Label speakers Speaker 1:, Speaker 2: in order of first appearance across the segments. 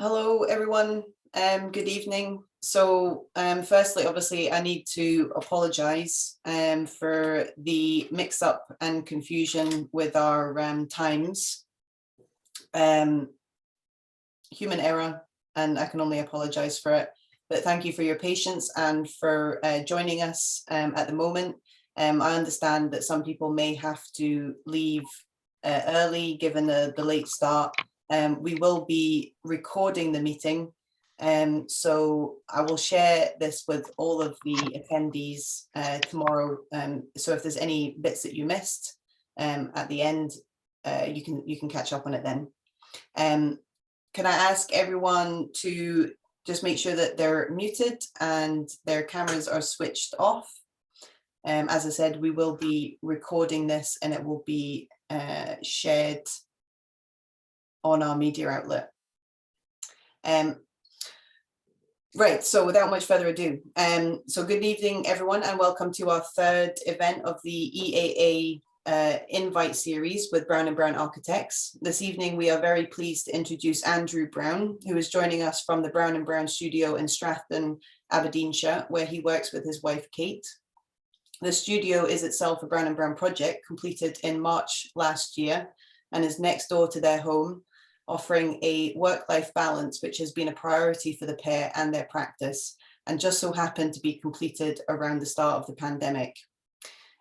Speaker 1: Hello, everyone. Good evening. So firstly, obviously, I need to apologise for the mix-up and confusion with our times. Human error, and I can only apologise for it. But thank you for your patience and for joining us at the moment. I understand that some people may have to leave early given the late start. We will be recording the meeting, so I will share this with all of the attendees tomorrow. So if there's any bits that you missed at the end, you can catch up on it then. Can I ask everyone to just make sure that they're muted and their cameras are switched off? As I said, we will be recording this and it will be shared on our media outlet. Right, so without much further ado, so good evening everyone and welcome to our third event of the EAA Invite series with Brown and Brown Architects. This evening we are very pleased to introduce Andrew Brown, who is joining us from the Brown and Brown studio in Stratton, Aberdeenshire, where he works with his wife Kate. The studio is itself a Brown and Brown project completed in March last year and is next door to their home, offering a work-life balance, which has been a priority for the pair and their practice, and just so happened to be completed around the start of the pandemic.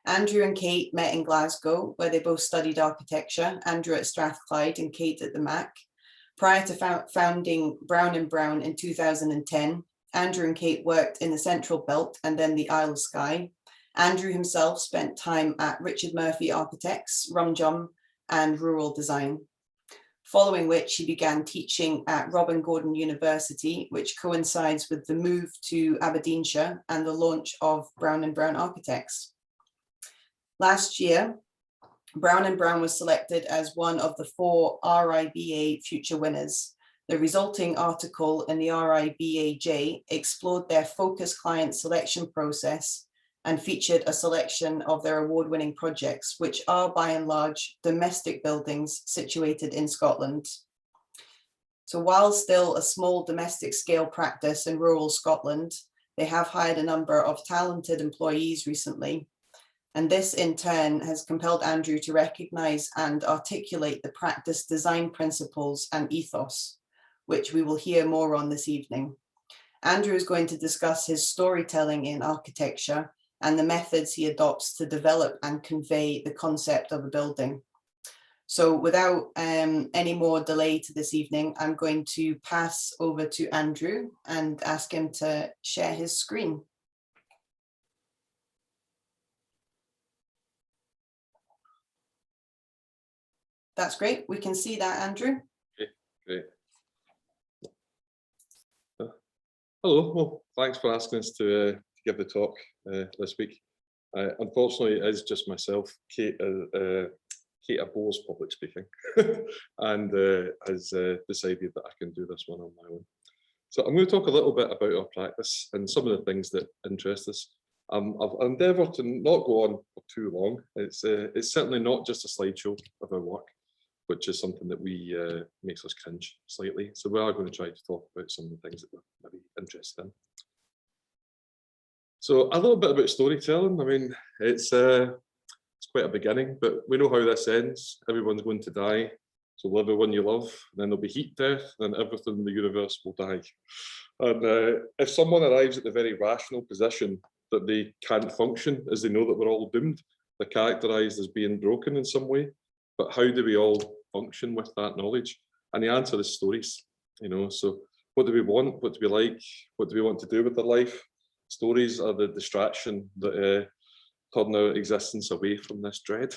Speaker 1: Andrew and Kate met in Glasgow, where they both studied architecture, Andrew at Strathclyde and Kate at the Mac. Prior to founding Brown and Brown in 2010, Andrew and Kate worked in the Central Belt and then the Isle of Skye. Andrew himself spent time at Richard Murphy Architects, Rumjum, and Rural Design. Following which he began teaching at Robin Gordon University, which coincides with the move to Aberdeenshire and the launch of Brown and Brown Architects. Last year, Brown and Brown was selected as one of the 4 RIBA future winners. The resulting article in the RIBAJ explored their focused client selection process and featured a selection of their award-winning projects, which are by and large domestic buildings situated in Scotland. So while still a small domestic scale practice in rural Scotland, they have hired a number of talented employees recently. And this in turn has compelled Andrew to recognise and articulate the practice design principles and ethos, which we will hear more on this evening. Andrew is going to discuss his storytelling in architecture and the methods he adopts to develop and convey the concept of a building. So without any more delay to this evening, I'm going to pass over to Andrew and ask him to share his screen. That's great. We can see that, Andrew.
Speaker 2: Okay, great. Hello. Well, thanks for asking us to give the talk this week. Unfortunately, it is just myself. Kate abhors public speaking and has decided that I can do this one on my own. So I'm going to talk a little bit about our practice and some of the things that interest us. I've endeavoured to not go on for too long. It's certainly not just a slideshow of our work, which is something that makes us cringe slightly. So we are going to try to talk about some of the things that we're maybe interested in. So a little bit about storytelling. I mean, it's quite a beginning, but we know how this ends. Everyone's going to die. So love everyone you love, then there'll be heat death, and everything in the universe will die. And if someone arrives at the very rational position that they can't function, as they know that we're all doomed, they're characterized as being broken in some way. But how do we all function with that knowledge? And the answer is stories. You know, so what do we want? What do we like? What do we want to do with our life? Stories are the distraction that turn our existence away from this dread.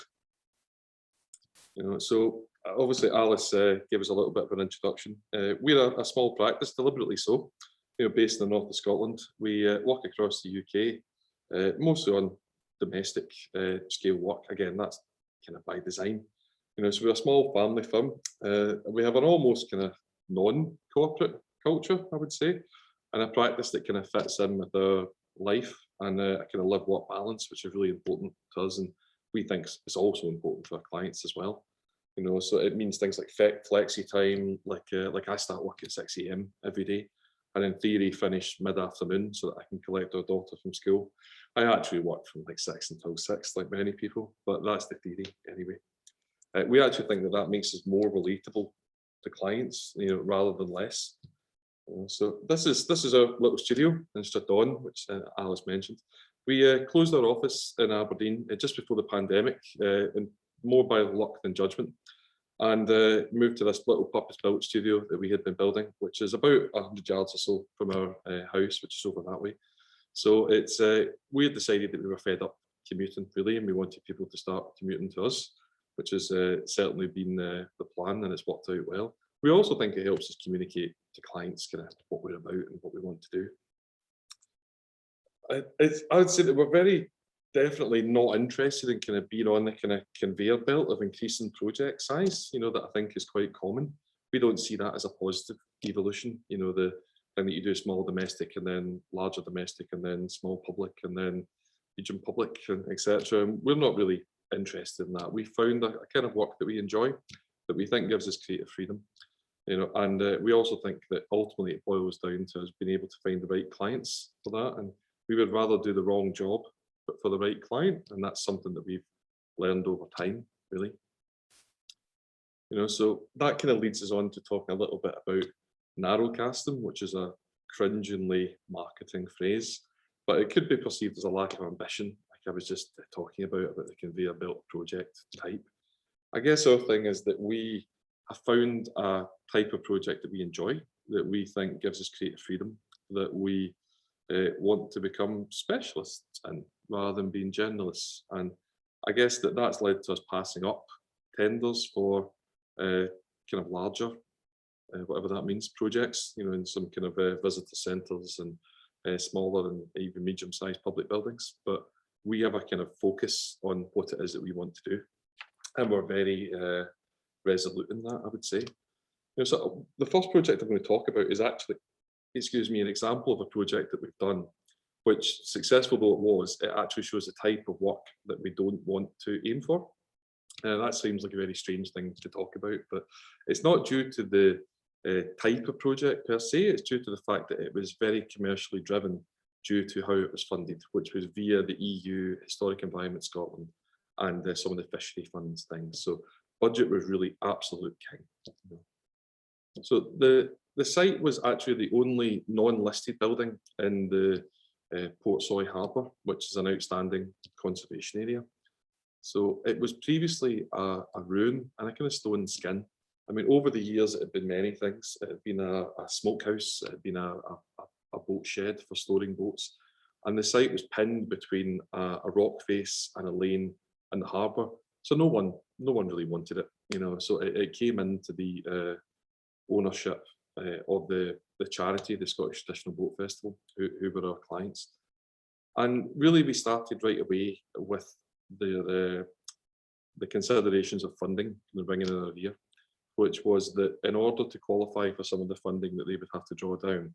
Speaker 2: You know, so obviously Alice gave us a little bit of an introduction. We're a small practice, deliberately so. You know, based in the north of Scotland. We work across the UK, mostly on domestic scale work. Again, that's kind of by design. You know, so we're a small family firm. We have an almost kind of non-corporate culture, I would say, and a practice that kind of fits in with our life and a kind of live-work balance, which is really important to us, and we think it's also important for our clients as well. So it means things like flexi time, like I start work at 6 a.m. every day, and in theory finish mid-afternoon so that I can collect our daughter from school. I actually work from like 6 until 6, like many people, but that's the theory anyway. We actually think that that makes us more relatable to clients, rather than less. So this is our little studio in Stratton, which Alice mentioned. We closed our office in Aberdeen just before the pandemic, and more by luck than judgment, and moved to this little purpose-built studio that we had been building, which is about 100 yards or so from our house, which is over that way. So it's we had decided that we were fed up commuting really, and we wanted people to start commuting to us, which has certainly been the plan, and it's worked out well. We also think it helps us communicate to clients kind of what we're about and what we want to do. I would say that we're very definitely not interested in kind of being on the kind of conveyor belt of increasing project size, that I think is quite common. We don't see that as a positive evolution, the thing that you do small domestic and then larger domestic and then small public and then region public and etc. We're not really interested in that. We found a kind of work that we enjoy, that we think gives us creative freedom, and we also think that ultimately it boils down to us being able to find the right clients for that, and we would rather do the wrong job but for the right client, and that's something that we've learned over time, really. So that kind of leads us on to talking a little bit about narrowcasting, which is a cringingly marketing phrase, but it could be perceived as a lack of ambition, like I was just talking about the conveyor belt project type. I guess our thing is that we have found a type of project that we enjoy, that we think gives us creative freedom, that we want to become specialists in rather than being generalists. And I guess that's led to us passing up tenders for kind of larger, whatever that means, projects, in some kind of visitor centres and smaller and even medium-sized public buildings. But we have a kind of focus on what it is that we want to do. And we're very resolute in that, I would say. So the first project I'm going to talk about is actually, an example of a project that we've done, which, successful though it was, it actually shows the type of work that we don't want to aim for. That seems like a very strange thing to talk about, but it's not due to the type of project per se, it's due to the fact that it was very commercially driven due to how it was funded, which was via the EU, Historic Environment Scotland, and some of the fishery funds things. So budget was really absolute king. So the site was actually the only non-listed building in the Portsoy Harbour, which is an outstanding conservation area. So it was previously a ruin and a kind of stone skin. I mean, over the years, it had been many things. It had been a smokehouse, it had been a boat shed for storing boats. And the site was pinned between a rock face and a lane in the harbour. So no one really wanted it, so it came into the ownership of the charity, the Scottish Traditional Boat Festival, who were our clients. And really we started right away with the considerations of funding, the ringing in our ear, which was that in order to qualify for some of the funding that they would have to draw down,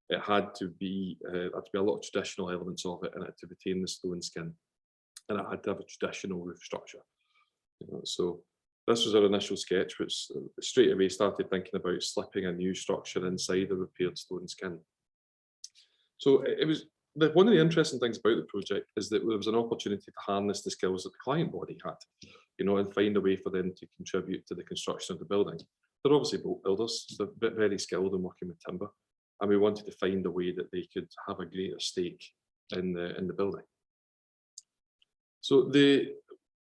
Speaker 2: it had to be a lot of traditional elements of it, and it had to retain the stone skin, and it had to have a traditional roof structure. So this was our initial sketch, which straight away started thinking about slipping a new structure inside a repaired stone skin. So it was one of the interesting things about the project is that there was an opportunity to harness the skills that the client body had, and find a way for them to contribute to the construction of the building. They're obviously boat builders, they're very skilled in working with timber, and we wanted to find a way that they could have a greater stake in the building. So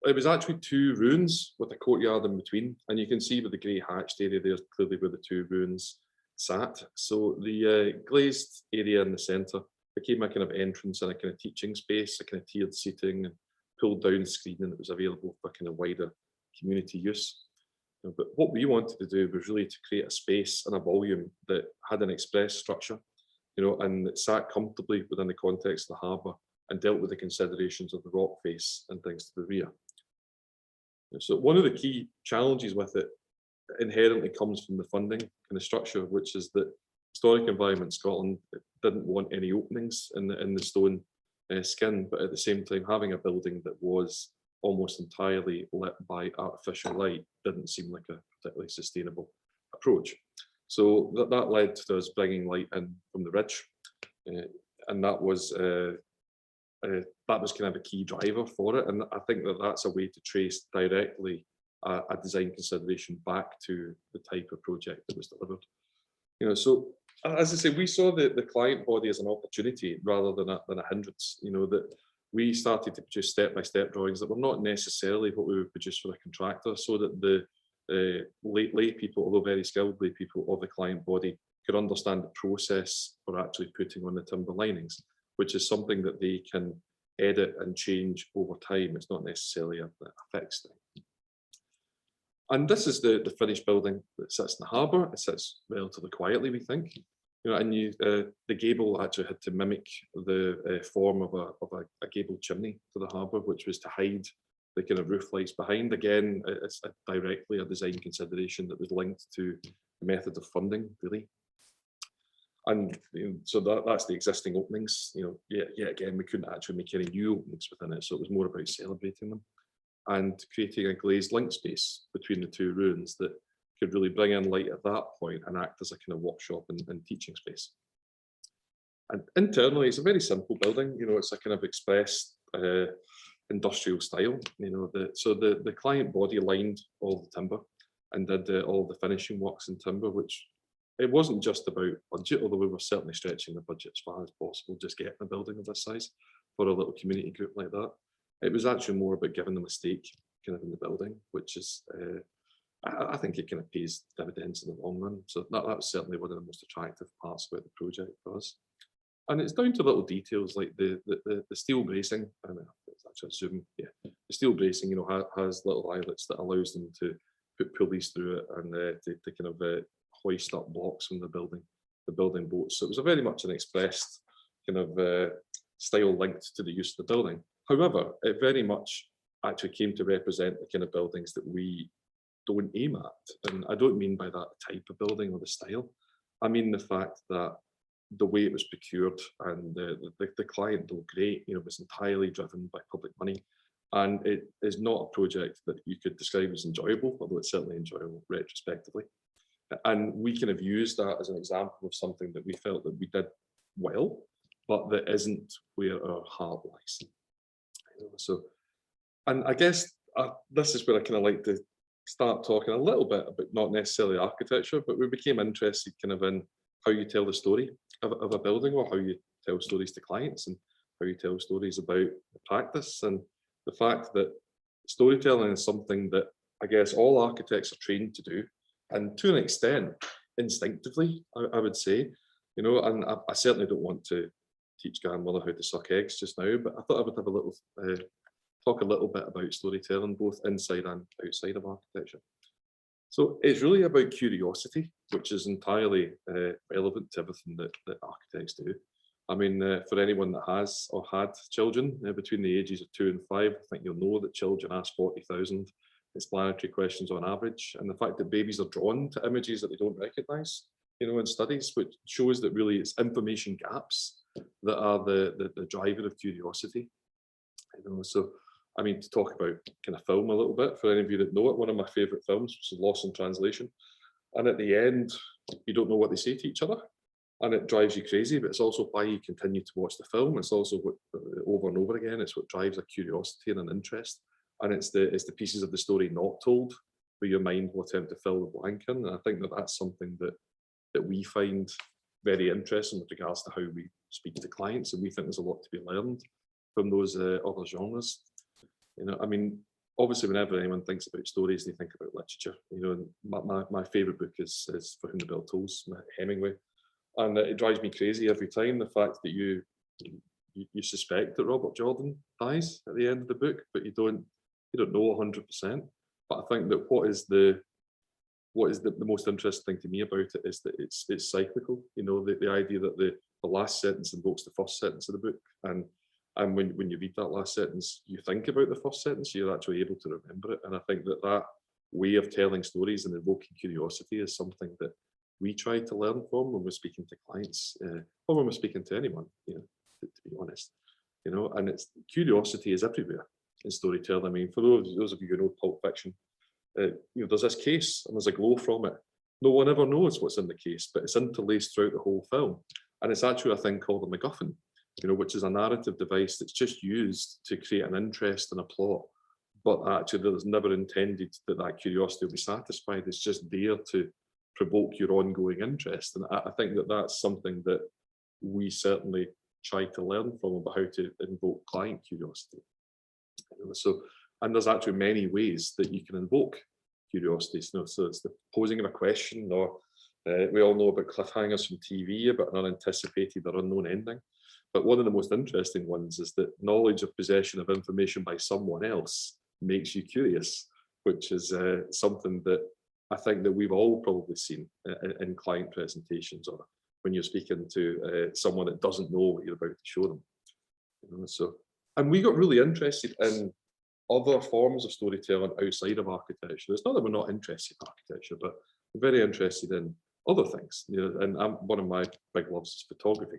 Speaker 2: it was actually two ruins with a courtyard in between, and you can see with the grey hatched area there's clearly where the two ruins sat. So the glazed area in the centre became a kind of entrance and a kind of teaching space, a kind of tiered seating and pulled down screening that was available for kind of wider community use. But what we wanted to do was really to create a space and a volume that had an express structure, and that sat comfortably within the context of the harbour and dealt with the considerations of the rock face and things to the rear. So one of the key challenges with it inherently comes from the funding and the structure, which is that Historic Environment Scotland didn't want any openings in the stone skin, but at the same time having a building that was almost entirely lit by artificial light didn't seem like a particularly sustainable approach. So that led to us bringing light in from the ridge, and that was kind of a key driver for it. And I think that that's a way to trace directly a design consideration back to the type of project that was delivered. So as I say, we saw the client body as an opportunity rather than a hindrance. That we started to produce step-by-step drawings that were not necessarily what we would produce for the contractor, so that the lay people, although very skilled lay people of the client body, could understand the process for actually putting on the timber linings, which is something that they can edit and change over time. It's not necessarily a fixed thing. And this is the finished building that sits in the harbour. It sits relatively quietly, we think. And the gable actually had to mimic the form of a gable chimney to the harbour, which was to hide the kind of roof lights behind. Again, it's directly a design consideration that was linked to the method of funding, really. And so that's the existing openings. Yet again, we couldn't actually make any new openings within it, so it was more about celebrating them and creating a glazed link space between the two ruins that could really bring in light at that point and act as a kind of workshop and teaching space. And internally, it's a very simple building. It's a kind of expressed industrial style. So the client body lined all the timber and did all the finishing works in timber, which it wasn't just about budget, although we were certainly stretching the budget as far as possible, just getting a building of this size for a little community group like that. It was actually more about giving them a stake kind of in the building, which is, I think it kind of pays dividends in the long run. So that was certainly one of the most attractive parts about the project for us. And it's down to little details like the steel bracing. I mean, it's actually a zoom. Yeah, the steel bracing, has little eyelets that allows them to put pulleys through it and to kind of hoist up blocks from the building bolts. So it was a very much an expressed kind of style linked to the use of the building. However, it very much actually came to represent the kind of buildings that we don't aim at. And I don't mean by that type of building or the style. I mean the fact that the way it was procured and the client, though great, was entirely driven by public money. And it is not a project that you could describe as enjoyable, although it's certainly enjoyable retrospectively. And we kind of used that as an example of something that we felt that we did well, but that isn't where our heart lies. So, and I guess this is where I kind of like to start talking a little bit about not necessarily architecture, but we became interested kind of in how you tell the story of a building, or how you tell stories to clients, and how you tell stories about the practice. And the fact that storytelling is something that I guess all architects are trained to do, and to an extent, instinctively, I would say, and I certainly don't want to teach grandmother how to suck eggs just now, but I thought I would have a little, talk a little bit about storytelling, both inside and outside of architecture. So it's really about curiosity, which is entirely relevant to everything that architects do. I mean, for anyone that has or had children between the ages of 2 and 5, I think you'll know that children ask 40,000 explanatory questions on average. And the fact that babies are drawn to images that they don't recognise, in studies, which shows that really it's information gaps that are the driver of curiosity. So, I mean, to talk about kind of film a little bit, for any of you that know it, one of my favourite films, which is Lost in Translation. And at the end, you don't know what they say to each other. And it drives you crazy, but it's also why you continue to watch the film. It's also what, over and over again, it's what drives a curiosity and an interest. And it's the pieces of the story not told where your mind will attempt to fill the blank in. And I think that that's something that we find very interesting with regards to how we speak to clients. And we think there's a lot to be learned from those other genres. I mean, obviously, whenever anyone thinks about stories, they think about literature. And my favourite book is For Whom the Bell Tolls, Hemingway. And it drives me crazy every time, the fact that you suspect that Robert Jordan dies at the end of the book, but you don't know 100%. But I think that what is the most interesting thing to me about it is that it's cyclical. The idea that the last sentence invokes the first sentence of the book, and when you read that last sentence, you think about the first sentence, so you're actually able to remember it. And I think that way of telling stories and invoking curiosity is something that we try to learn from when we're speaking to clients, or when we're speaking to anyone, to be honest. And curiosity is everywhere. in storytelling. I mean, for those of you who know Pulp Fiction, there's this case and there's a glow from it. No one ever knows what's in the case, but it's interlaced throughout the whole film. And it's actually a thing called a MacGuffin, which is a narrative device that's just used to create an interest in a plot. But actually, there's never intended that curiosity will be satisfied. It's just there to provoke your ongoing interest. And I think that's something that we certainly try to learn from, about how to invoke client curiosity. And there's actually many ways that you can invoke curiosity. So it's the posing of a question, or we all know about cliffhangers from TV, about an unanticipated or unknown ending. But one of the most interesting ones is that knowledge of possession of information by someone else makes you curious, which is something that I think that we've all probably seen in client presentations, or when you're speaking to someone that doesn't know what you're about to show them. And we got really interested in other forms of storytelling outside of architecture. It's not that we're not interested in architecture, but we're very interested in other things. And one of my big loves is photography.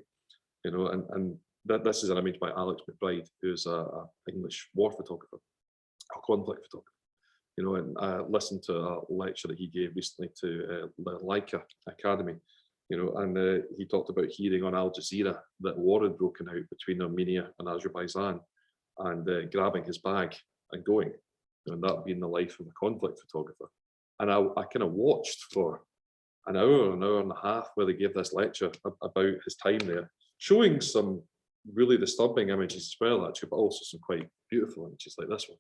Speaker 2: And this is an image by Alex McBride, who's an English war photographer, a conflict photographer. And I listened to a lecture that he gave recently to the Leica Academy, and he talked about hearing on Al Jazeera that war had broken out between Armenia and Azerbaijan, and grabbing his bag and going, and that being the life of a conflict photographer. And I kind of watched for an hour and a half where they gave this lecture about his time there, showing some really disturbing images as well, actually, but also some quite beautiful images like this one.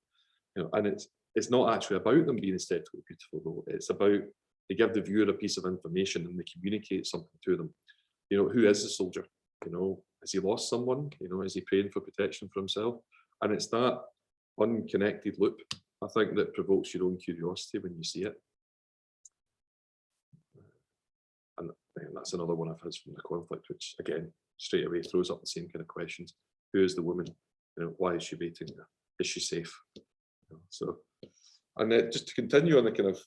Speaker 2: And it's not actually about them being aesthetically beautiful, though. It's about, they give the viewer a piece of information and they communicate something to them. Who is the soldier? Has he lost someone? Is he praying for protection for himself? And it's that unconnected loop, I think, that provokes your own curiosity when you see it. And that's another one of his from The Conflict, which again, straight away throws up the same kind of questions. Who is the woman? Why is she waiting? Is she safe? And just to continue on the kind of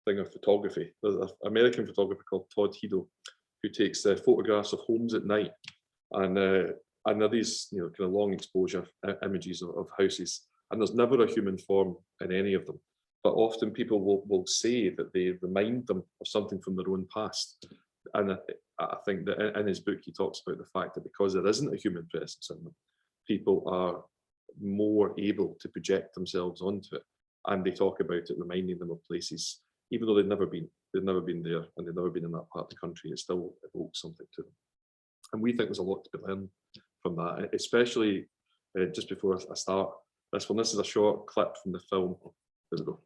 Speaker 2: thing of photography, there's an American photographer called Todd Hido, who takes photographs of homes at night, and they're these kind of long exposure images of houses, and there's never a human form in any of them, but often people will say that they remind them of something from their own past. And I think that in his book he talks about the fact that because there isn't a human presence in them, people are more able to project themselves onto it, and they talk about it reminding them of places, even though they've never been there, and they've never been in that part of the country. It still evokes something to them, and we think there's a lot to be learned from that, especially just before I start this one. This is a short clip from the film, there we go,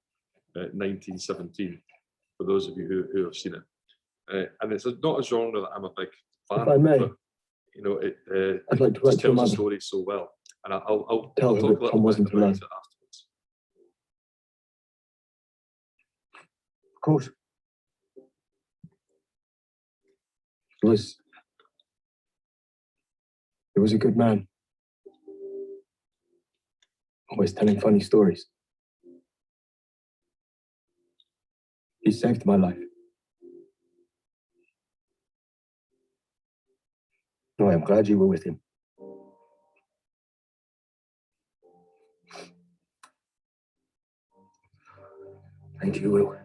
Speaker 2: 1917, for those of you who have seen it, and it's not a genre that I'm a big fan
Speaker 3: If I may,
Speaker 2: of, but
Speaker 3: I'd like to
Speaker 2: it just tells the story so well, and I'll talk a little bit about it afterwards.
Speaker 3: Of course. He was a good man. Always telling funny stories. He saved my life. Oh, I'm glad you were with him. Thank you, Will.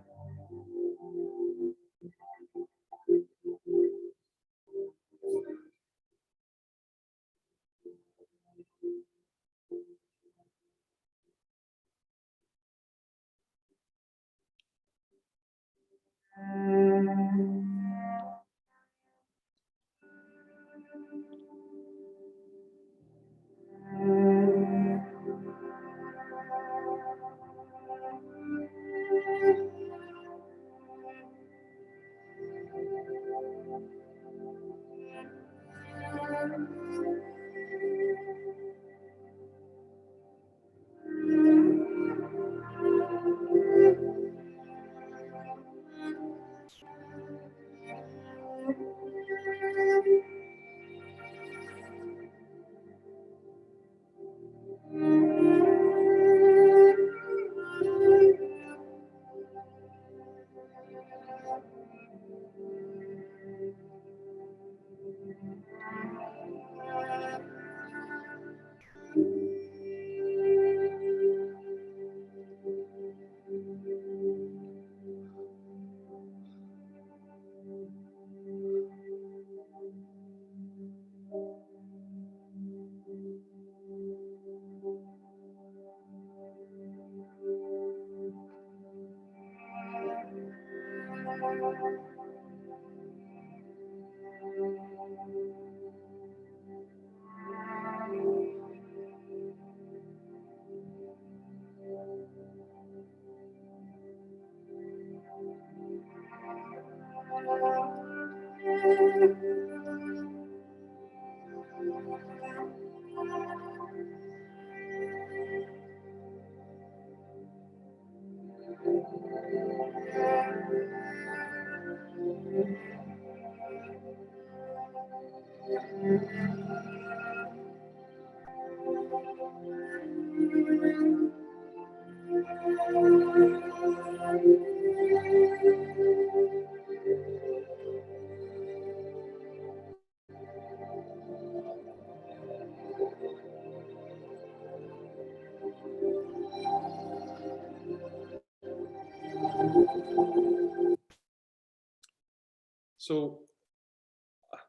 Speaker 2: So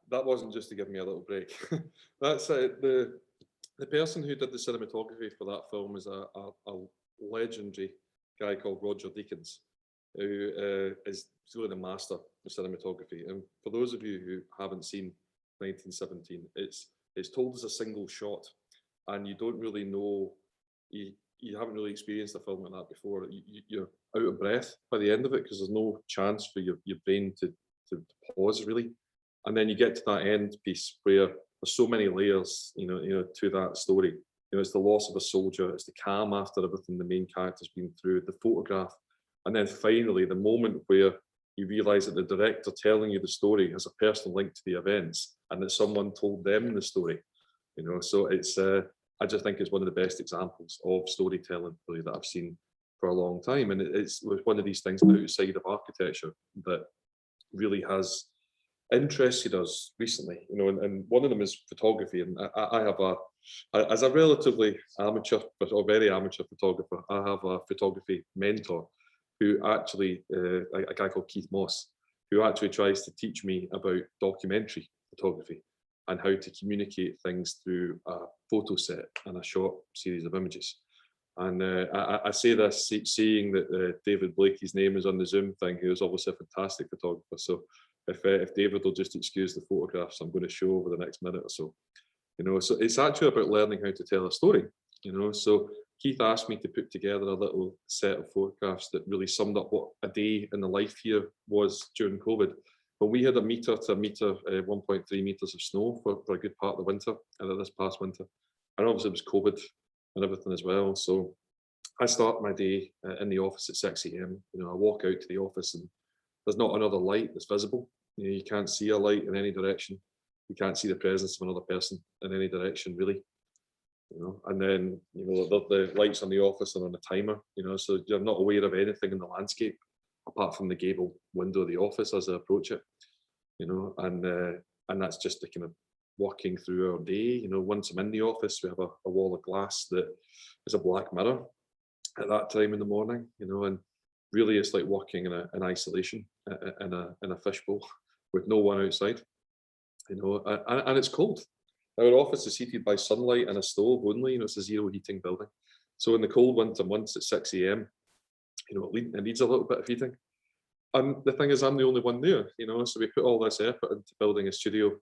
Speaker 2: that wasn't just to give me a little break. That's the person who did the cinematography for that film is a legendary guy called Roger Deakins, who is really the master of cinematography. And for those of you who haven't seen 1917, it's told as a single shot, and you don't really know, you haven't really experienced a film like that before. You're out of breath by the end of it because there's no chance for your brain to pause really. And then you get to that end piece where there's so many layers, to that story. It's the loss of a soldier, it's the calm after everything the main character's been through, the photograph, and then finally the moment where you realise that the director telling you the story has a personal link to the events and that someone told them the story. So it's I just think it's one of the best examples of storytelling really that I've seen for a long time, and it's one of these things outside of architecture that really has interested us recently, and one of them is photography. And I have as a relatively amateur, or very amateur photographer, I have a photography mentor who actually, a guy called Keith Moss, who actually tries to teach me about documentary photography and how to communicate things through a photo set and a short series of images. And I say this seeing that David Blakey's name is on the Zoom thing, who is obviously a fantastic photographer. So if David will just excuse the photographs I'm going to show over the next minute or so. So it's actually about learning how to tell a story. So Keith asked me to put together a little set of photographs that really summed up what a day in the life here was during COVID. But we had 1 meter to 1.3 meters of snow for a good part of the winter, this past winter. And obviously it was COVID and everything as well. So I start my day in the office at 6 a.m. I walk out to the office and there's not another light that's visible. You can't see a light in any direction. You can't see the presence of another person in any direction, really. And then the lights on the office are on a timer. So you're not aware of anything in the landscape apart from the gable window of the office as I approach it. And that's just the kind of walking through our day. Once I'm in the office, we have a wall of glass that is a black mirror at that time in the morning. And really it's like walking in isolation in a fishbowl with no one outside. And it's cold. Our office is heated by sunlight and a stove only. It's a zero heating building. So in the cold winter months at 6 a.m, it needs a little bit of heating. And the thing is, I'm the only one there. So we put all this effort into building a studio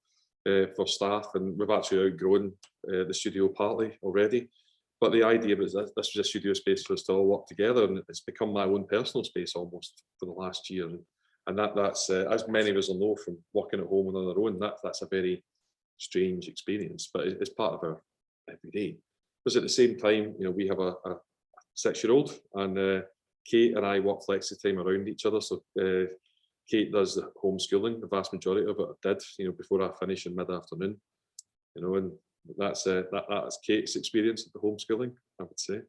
Speaker 2: for staff, and we've actually outgrown the studio partly already. But the idea was that this was a studio space for us to all work together, and it's become my own personal space almost for the last year. And that's as many of us will know from working at home and on our own, that's a very strange experience, but it's part of our everyday. Because at the same time, we have a 6-year-old, and Kate and I work flexi time around each other. So Kate does the homeschooling, the vast majority of it I did, before I finish in mid-afternoon, and that's Kate's experience of the homeschooling, I would say.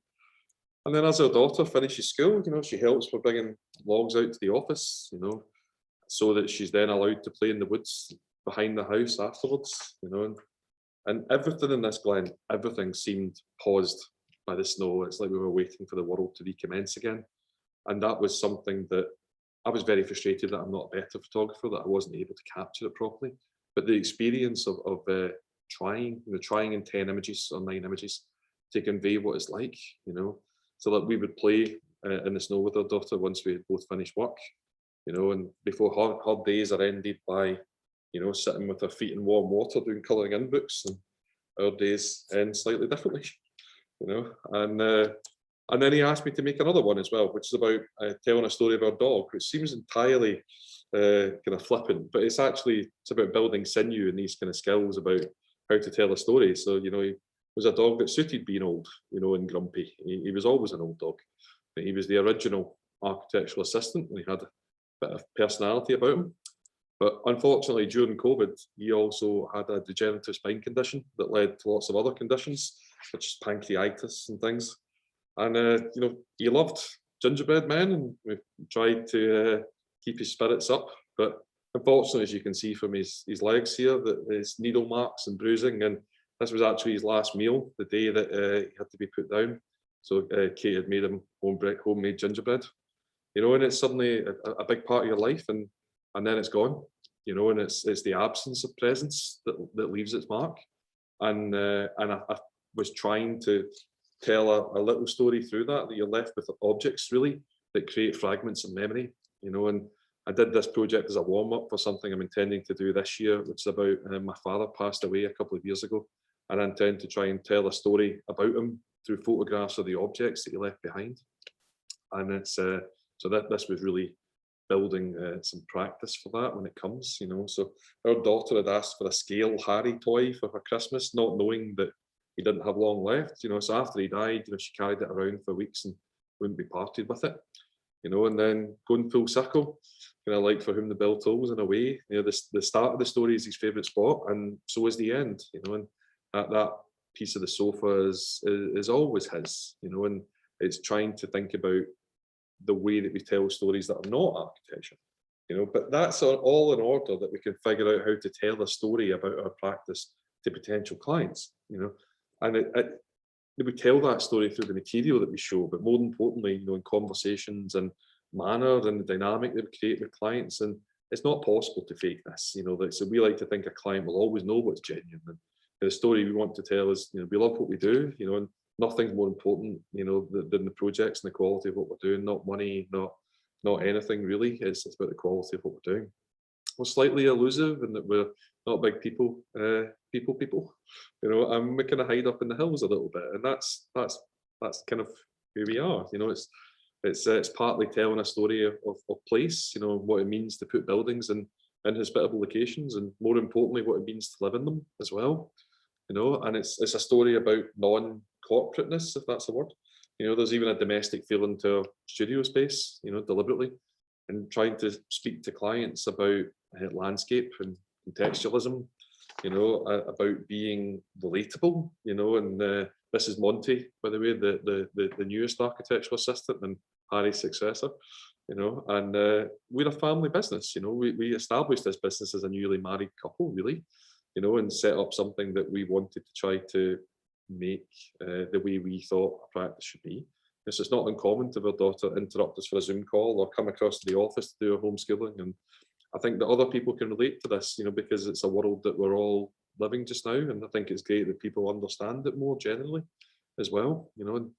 Speaker 2: And then as our daughter finishes school, she helps with bringing logs out to the office, so that she's then allowed to play in the woods behind the house afterwards, and everything in this Glen, everything seemed paused by the snow. It's like we were waiting for the world to recommence again. And that was something that I was very frustrated that I'm not a better photographer, that I wasn't able to capture it properly. But the experience of trying in 10 images or 9 images to convey what it's like, so that we would play in the snow with our daughter once we had both finished work. you know, and before hard days are ended by, you know, sitting with our feet in warm water doing colouring in books, and our days end slightly differently, you know. And then he asked me to make another one as well, which is about telling a story of our dog, which seems entirely kind of flippant, but it's about building sinew and these kind of skills about how to tell a story. So, you know, he was a dog that suited being old, you know, and grumpy. He was always an old dog. But he was the original architectural assistant, and he had a bit of personality about him. But unfortunately, during COVID, he also had a degenerative spine condition that led to lots of other conditions, such as pancreatitis and things. And, you know, he loved gingerbread men, and we tried to keep his spirits up. But unfortunately, as you can see from his legs here, that there's needle marks and bruising. And this was actually his last meal, the day that he had to be put down. So Kate had made him homemade gingerbread, you know, and it's suddenly a big part of your life, and then it's gone, you know, and it's the absence of presence that leaves its mark. And I was trying to tell a little story through that you're left with objects really that create fragments of memory, you know. And I did this project as a warm-up for something I'm intending to do this year, which is about my father passed away a couple of years ago, and I intend to try and tell a story about him through photographs of the objects that he left behind. And it's so that this was really building some practice for that when it comes, you know. So our daughter had asked for a scale Harry toy for her Christmas, not knowing that he didn't have long left, you know. So after he died, you know, she carried it around for weeks and wouldn't be parted with it, you know. And then going full circle, kind of like For Whom the Bell Tolls, in a way, you know, the start of the story is his favourite spot, and so is the end, you know. And that piece of the sofa is always his, you know. And it's trying to think about the way that we tell stories that are not architecture, you know. But that's all in order that we can figure out how to tell a story about our practice to potential clients, you know. And we tell that story through the material that we show, but more importantly, you know, in conversations and manner and the dynamic that we create with clients. And it's not possible to fake this, you know. So we like to think a client will always know what's genuine. And the story we want to tell is, you know, we love what we do, you know, and nothing's more important, you know, than the projects and the quality of what we're doing. Not money, not anything really. It's about the quality of what we're doing. We're slightly elusive in that we're not big people, you know, and we kind of hide up in the hills a little bit, and that's kind of who we are, you know. It's partly telling a story of place, you know, what it means to put buildings in hospitable locations, and more importantly, what it means to live in them as well, you know. And it's a story about non-corporateness, if that's a word. You know, there's even a domestic feeling to our studio space, you know, deliberately, and trying to speak to clients about landscape and contextualism, you know, about being relatable, you know. And this is Monty, by the way, the newest architectural assistant and Harry's successor, you know. And we're a family business, you know. We established this business as a newly married couple, really, you know, and set up something that we wanted to try to make the way we thought a practice should be. So it's not uncommon to have our daughter interrupt us for a Zoom call or come across to the office to do her homeschooling. And I think that other people can relate to this, you know, because it's a world that we're all living just now. And I think it's great that people understand it more generally as well, you know. And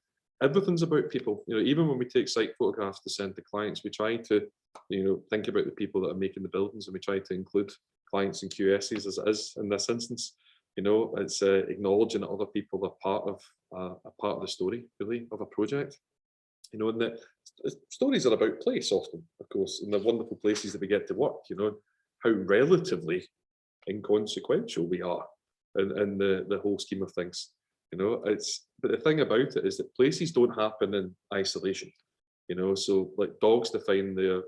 Speaker 2: everything's about people, you know. Even when we take site photographs to send to clients, we try to, you know, think about the people that are making the buildings, and we try to include clients and QSs as it is in this instance. You know, it's acknowledging that other people are part of the story, really, of a project. You know, and the stories are about place often, of course, and the wonderful places that we get to work, you know, how relatively inconsequential we are in the whole scheme of things. You know, but the thing about it is that places don't happen in isolation. You know, so like dogs define their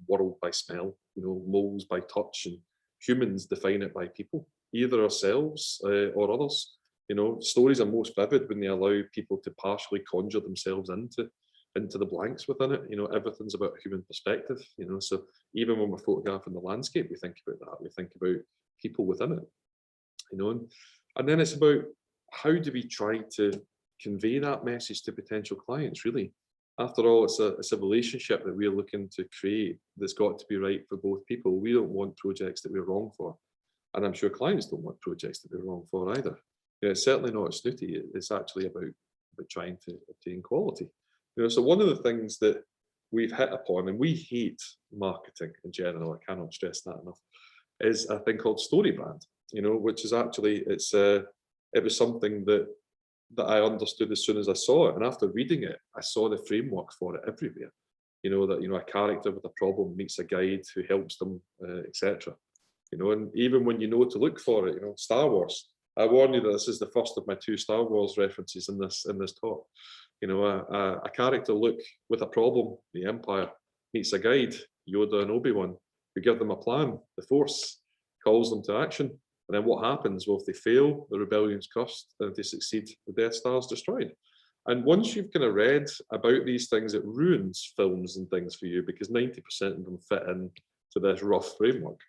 Speaker 2: world by smell, you know, moles by touch, and humans define it by people, either ourselves or others. You know, stories are most vivid when they allow people to partially conjure themselves into the blanks within it. You know, everything's about a human perspective, you know. So even when we're photographing the landscape, we think about that. We think about people within it, you know. And then it's about how do we try to convey that message to potential clients, really. After all, it's a relationship that we're looking to create that's got to be right for both people. We don't want projects that we're wrong for. And I'm sure clients don't want projects that we're wrong for either. You know, it's certainly not a snooty. It's actually about trying to obtain quality. You know, so one of the things that we've hit upon, and we hate marketing in general, I cannot stress that enough, is a thing called story brand, which is actually, it was something that I understood as soon as I saw it. And after reading it, I saw the framework for it everywhere. That, a character with a problem meets a guide who helps them, etc. And even when you know to look for it, Star Wars, I warn you that this is the first of my 2 Star Wars references in this talk. A character look with a problem, the Empire, meets a guide, Yoda and Obi-Wan, who give them a plan. The Force calls them to action. And then what happens? Well, if they fail, the rebellion's cursed, and if they succeed, the Death Star's destroyed. And once you've kind of read about these things, it ruins films and things for you, because 90% of them fit in to this rough framework.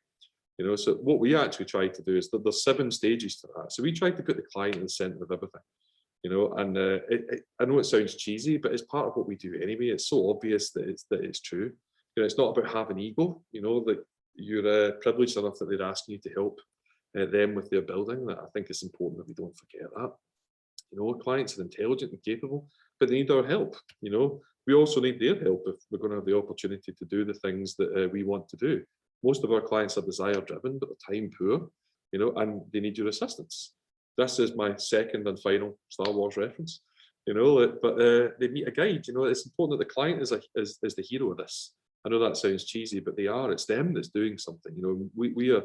Speaker 2: So what we actually try to do is that there's 7 stages to that. So we try to put the client in the center of everything. And I know it sounds cheesy, but it's part of what we do anyway. It's so obvious that it's true. It's not about having ego. That you're privileged enough that they're asking you to help them with their building. That I think it's important that we don't forget that. Clients are intelligent and capable, but they need our help. We also need their help if we're going to have the opportunity to do the things that we want to do. Most of our clients are desire driven, but they're time poor, and they need your assistance. This is my second and final Star Wars reference, but they meet a guide. It's important that the client is the hero of this. I know that sounds cheesy, but they are. It's them that's doing something. We are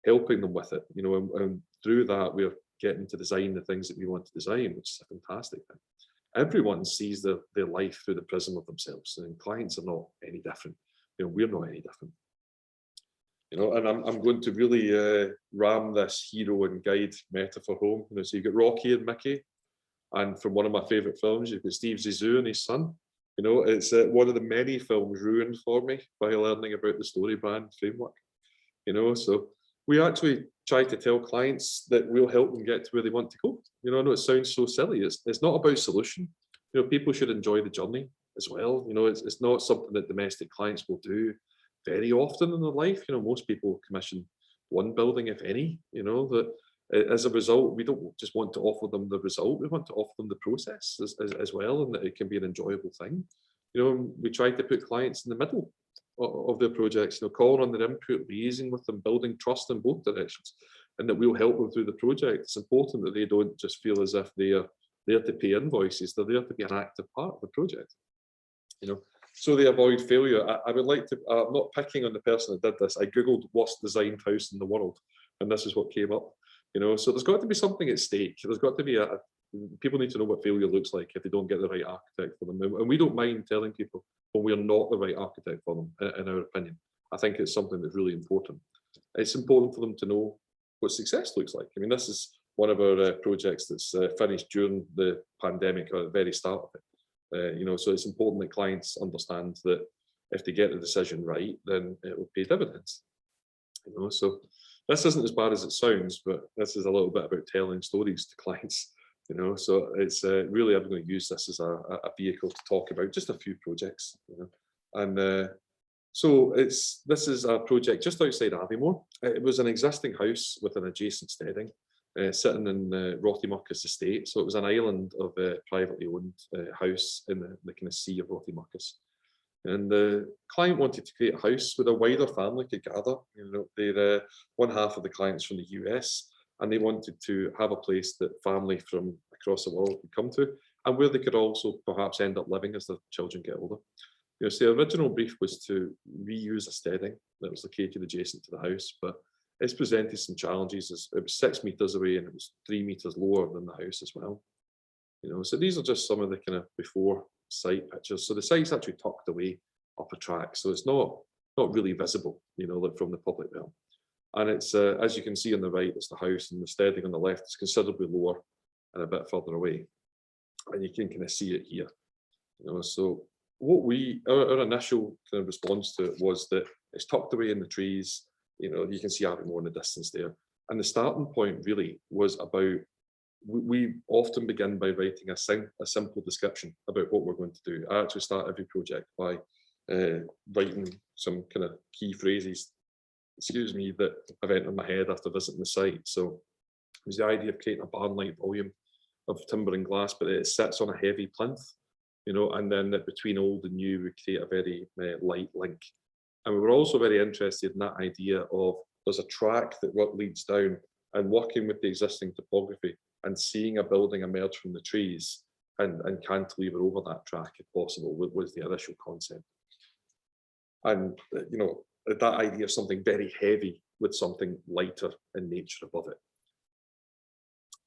Speaker 2: helping them with it, and through that we're getting to design the things that we want to design, which is a fantastic thing. Everyone sees their life through the prism of themselves, and clients are not any different. We're not any different. And I'm going to really ram this hero and guide metaphor home. So you've got Rocky and Mickey, and from one of my favourite films, you've got Steve Zissou and his son. It's one of the many films ruined for me by learning about the story brand framework. So we actually try to tell clients that we'll help them get to where they want to go. I know it sounds so silly. It's not about solution. People should enjoy the journey as well. It's not something that domestic clients will do very often in their life. Most people commission one building, if any. That as a result, we don't just want to offer them the result. We want to offer them the process as well, and that it can be an enjoyable thing. We try to put clients in the middle of their projects, calling on their input, liaising with them, building trust in both directions, and that we'll help them through the project. It's important that they don't just feel as if they are there to pay invoices. They're there to be an active part of the project. So they avoid failure. I would like to, I'm not picking on the person that did this. I Googled worst designed house in the world, and this is what came up. So there's got to be something at stake. There's got to be people need to know what failure looks like if they don't get the right architect for them. And we don't mind telling people when we're not the right architect for them, in our opinion. I think it's something that's really important. It's important for them to know what success looks like. I mean, this is one of our projects that's finished during the pandemic, or at the very start of it. So it's important that clients understand that if they get the decision right, then it will pay dividends. So this isn't as bad as it sounds, but this is a little bit about telling stories to clients. So it's really, I'm going to use this as a vehicle to talk about just a few projects. And so this is a project just outside Aviemore. It was an existing house with an adjacent steading, sitting in Rothiemurchus estate. So it was an island of a privately owned house in the kind of sea of Rothiemurchus. And the client wanted to create a house where a wider family could gather. They're one half of the clients from the US, and they wanted to have a place that family from across the world could come to, and where they could also perhaps end up living as their children get older. So the original brief was to reuse a steading that was located adjacent to the house, but it's presented some challenges. As it was 6 meters away, and it was 3 meters lower than the house as well. So these are just some of the kind of before site pictures. So the site's actually tucked away up a track, so it's not really visible, like from the public realm. And it's as you can see on the right, it's the house, and the steading on the left is considerably lower and a bit further away, and you can kind of see it here. So what our initial kind of response to it was that it's tucked away in the trees. You can see Aviemore in the distance there, and the starting point really was about, we often begin by writing a simple description about what we're going to do. I actually start every project by writing some kind of key phrases, that have entered my head after visiting the site. So it was the idea of creating a barn-like volume of timber and glass, but it sits on a heavy plinth. you know, and then that between old and new we create a very light link. And we were also very interested in that idea of there's a track that leads down, and working with the existing topography and seeing a building emerge from the trees and cantilever over that track if possible was the initial concept. And you know, that idea of something very heavy with something lighter in nature above it.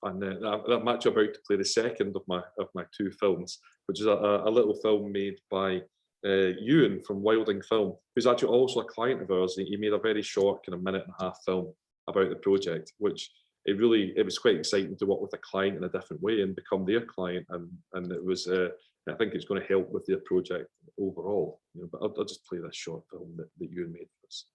Speaker 2: And I'm actually about to play the second of my two films, which is a little film made by Ewan from Wilding Film, who's actually also a client of ours. He made a very short kind of 1.5-minute film about the project, which it was quite exciting to work with a client in a different way and become their client, and it was I think it's going to help with their project overall. You know, but I'll just play this short film that Ewan made for us.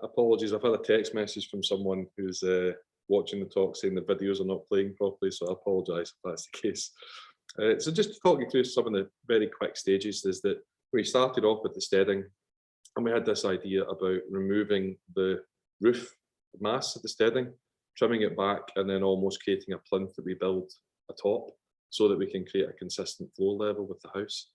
Speaker 2: Apologies, I've had a text message from someone who's watching the talk saying the videos are not playing properly, so I apologise if that's the case. So just to talk you through some of the very quick stages is that we started off with the steading, and we had this idea about removing the roof mass of the steading, trimming it back, and then almost creating a plinth that we build atop so that we can create a consistent floor level with the house.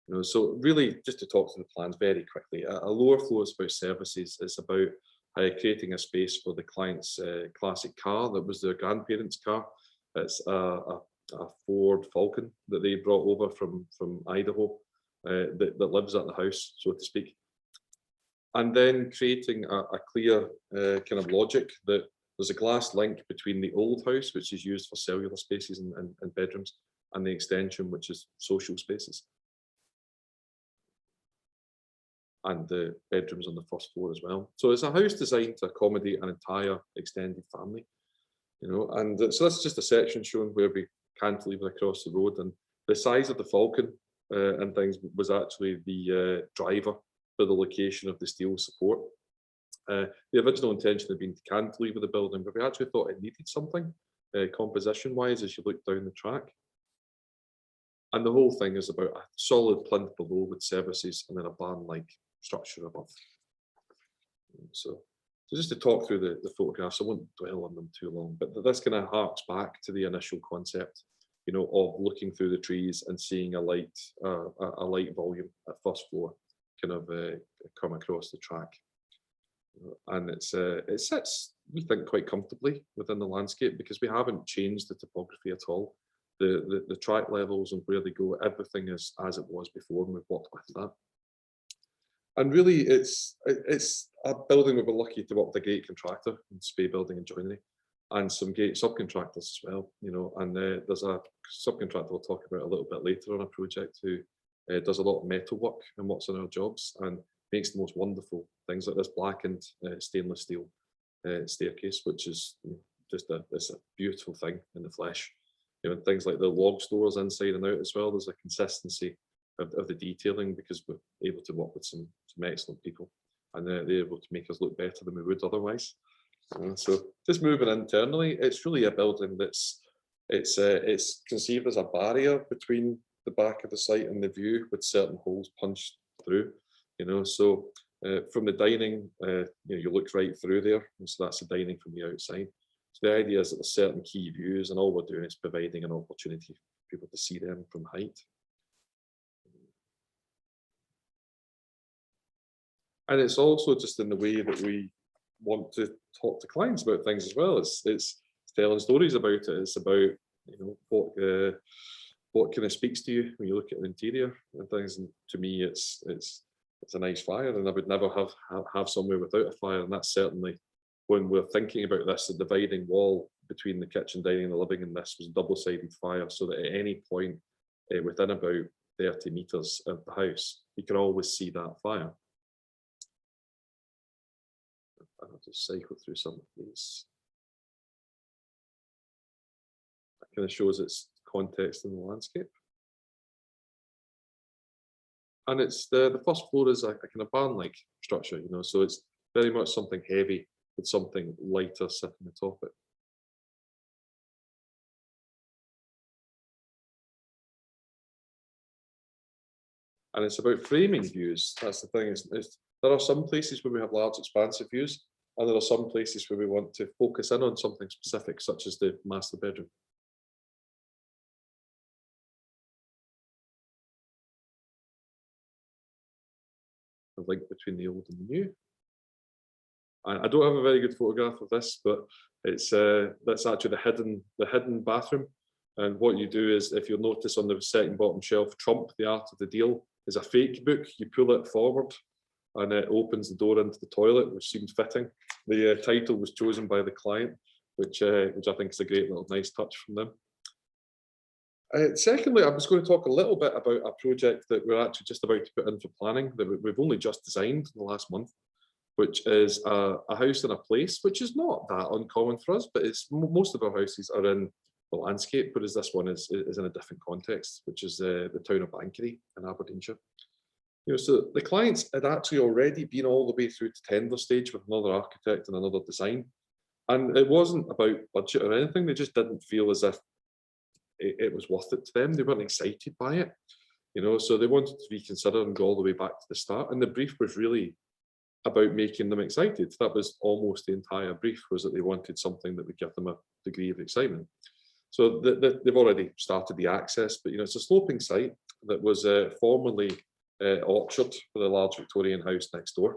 Speaker 2: You know, so really, just to talk through the plans very quickly, a lower floor is about services. It's about creating a space for the client's classic car that was their grandparents' car. It's a Ford Falcon that they brought over from Idaho that lives at the house, so to speak. And then creating a clear kind of logic that there's a glass link between the old house, which is used for cellular spaces and bedrooms, and the extension, which is social spaces, and the bedrooms on the first floor as well. So it's a house designed to accommodate an entire extended family, you know. And so that's just a section showing where we cantilever across the road, and the size of the Falcon and things was actually the driver for the location of the steel support. The original intention had been to cantilever the building, but we actually thought it needed something composition-wise as you look down the track. And the whole thing is about a solid plinth below with services and then a barn-like structure above. So just to talk through the photographs, I won't dwell on them too long, but this kind of harks back to the initial concept, you know, of looking through the trees and seeing a light volume at first floor kind of come across the track. And it sits, we think, quite comfortably within the landscape because we haven't changed the topography at all. The track levels and where they go, everything is as it was before, and we've worked with that. And really, it's a building we were lucky to work with a great contractor in Spey Building and Joinery, and some great subcontractors as well. And there's a subcontractor we'll talk about a little bit later on a project who does a lot of metal work and works on our jobs and makes the most wonderful things like this blackened stainless steel staircase, which is it's a beautiful thing in the flesh. And things like the log stores inside and out as well. There's a consistency of the detailing because we're able to work with some excellent people, and they're able to make us look better than we would otherwise. So just moving internally, it's really a building that's it's conceived as a barrier between the back of the site and the view, with certain holes punched through. So from the dining, you look right through there, and so that's the dining from the outside. So the idea is that there's certain key views, and all we're doing is providing an opportunity for people to see them from height. And it's also just in the way that we want to talk to clients about things as well. It's telling stories about it. It's about what kind of speaks to you when you look at an interior and things. And to me, it's a nice fire, and I would never have somewhere without a fire. And that's certainly when we're thinking about this. The dividing wall between the kitchen, dining, and the living in this was a double-sided fire, so that at any point within about 30 meters of the house, you can always see that fire. I'll just cycle through some of these. That kind of shows its context in the landscape. And it's the first floor is a kind of barn-like structure, so it's very much something heavy with something lighter sitting atop it. And it's about framing views. That's the thing. There are some places where we have large expansive views, and there are some places where we want to focus in on something specific, such as the master bedroom. The link between the old and the new. And I don't have a very good photograph of this, but that's actually the hidden bathroom. And what you do is, if you'll notice on the second bottom shelf, Trump, the Art of the Deal, is a fake book. You pull it forward and it opens the door into the toilet, which seemed fitting. The title was chosen by the client, which I think is a great little nice touch from them. Secondly, I was going to talk a little bit about a project that we're actually just about to put in for planning, that we've only just designed in the last month, which is a house in a place which is not that uncommon for us, but most of our houses are in the landscape, whereas this one is in a different context, which is the town of Bankery in Aberdeenshire. So the clients had actually already been all the way through to tender stage with another architect and another design, and it wasn't about budget or anything. They just didn't feel as if it was worth it to them. They weren't excited by it, so they wanted to reconsider and go all the way back to the start. And the brief was really about making them excited. That was almost the entire brief, was that they wanted something that would give them a degree of excitement. So they've already started the access, but it's a sloping site that was formerly orchard for the large Victorian house next door.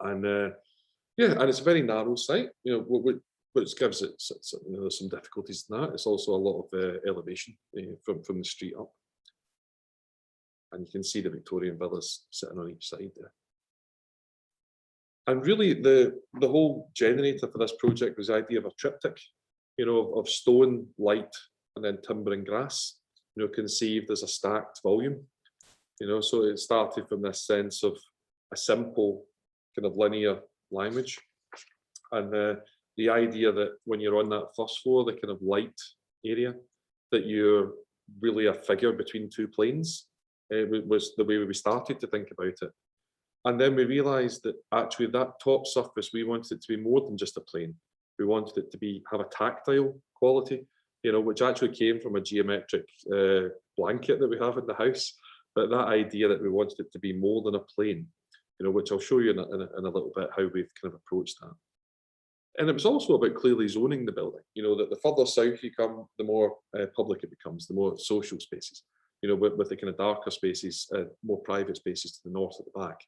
Speaker 2: And and it's a very narrow site, which gives it there's some difficulties in that. It's also a lot of elevation from the street up. And you can see the Victorian villas sitting on each side there. And really the whole generator for this project was the idea of a triptych, of stone, light, and then timber and grass, conceived as a stacked volume. So it started from this sense of a simple kind of linear language. And the idea that when you're on that first floor, the kind of light area, that you're really a figure between two planes, was the way we started to think about it. And then we realized that actually that top surface, we wanted it to be more than just a plane. We wanted it to have a tactile quality, which actually came from a geometric blanket that we have in the house. But that idea that we wanted it to be more than a plane, which I'll show you in a little bit how we've kind of approached that. And it was also about clearly zoning the building, that the further south you come, the more public it becomes, the more social spaces, with the kind of darker spaces, more private spaces to the north at the back.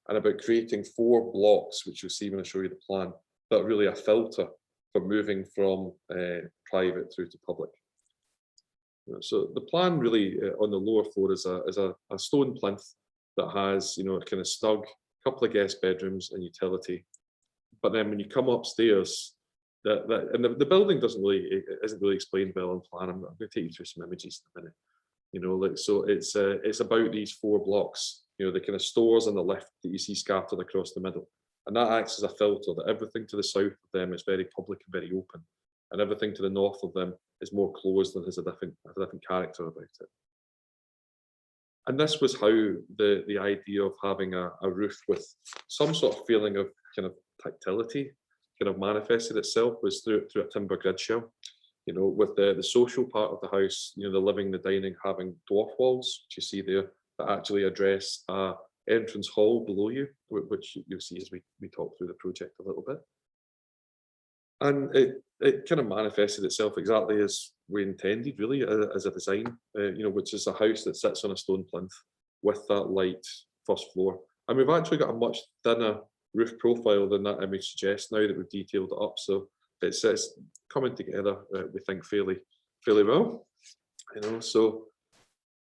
Speaker 2: And about creating 4 blocks, which you'll see when I show you the plan, that are really a filter for moving from private through to public. So the plan really on the lower floor is a stone plinth that has, you know, a kind of snug couple of guest bedrooms and utility. But then when you come upstairs, and the building isn't really explained well on plan. I'm going to take you through some images in a minute. You know, like, so it's about these 4 blocks, you know, the kind of stores on the left that you see scattered across the middle. And that acts as a filter, that everything to the south of them is very public and very open. And everything to the north of them is more closed and has a different character about it. And this was how the idea of having a roof with some sort of feeling of kind of tactility kind of manifested itself, was through a timber grid shell. You know, with the social part of the house, you know, the living, the dining, having dwarf walls, which you see there, that actually address a entrance hall below you, which you'll see as we talk through the project a little bit. And it kind of manifested itself exactly as we intended, really, as a design, you know, which is a house that sits on a stone plinth with that light first floor. And we've actually got a much thinner roof profile than that image suggests now that we've detailed it up. So it's coming together, we think, fairly well, you know. So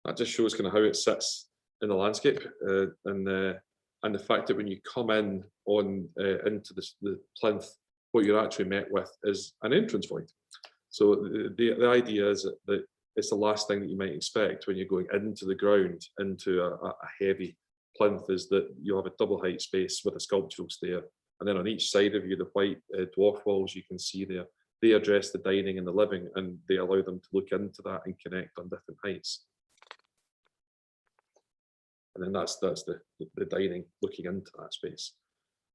Speaker 2: that just shows kind of how it sits in the landscape, and the fact that when you come in into the plinth, what you're actually met with is an entrance void. So the idea is that it's the last thing that you might expect when you're going into the ground, into a heavy plinth, is that you'll have a double height space with a sculptural stair. And then on each side of you, the white dwarf walls you can see there, they address the dining and the living, and they allow them to look into that and connect on different heights. And then that's the dining looking into that space.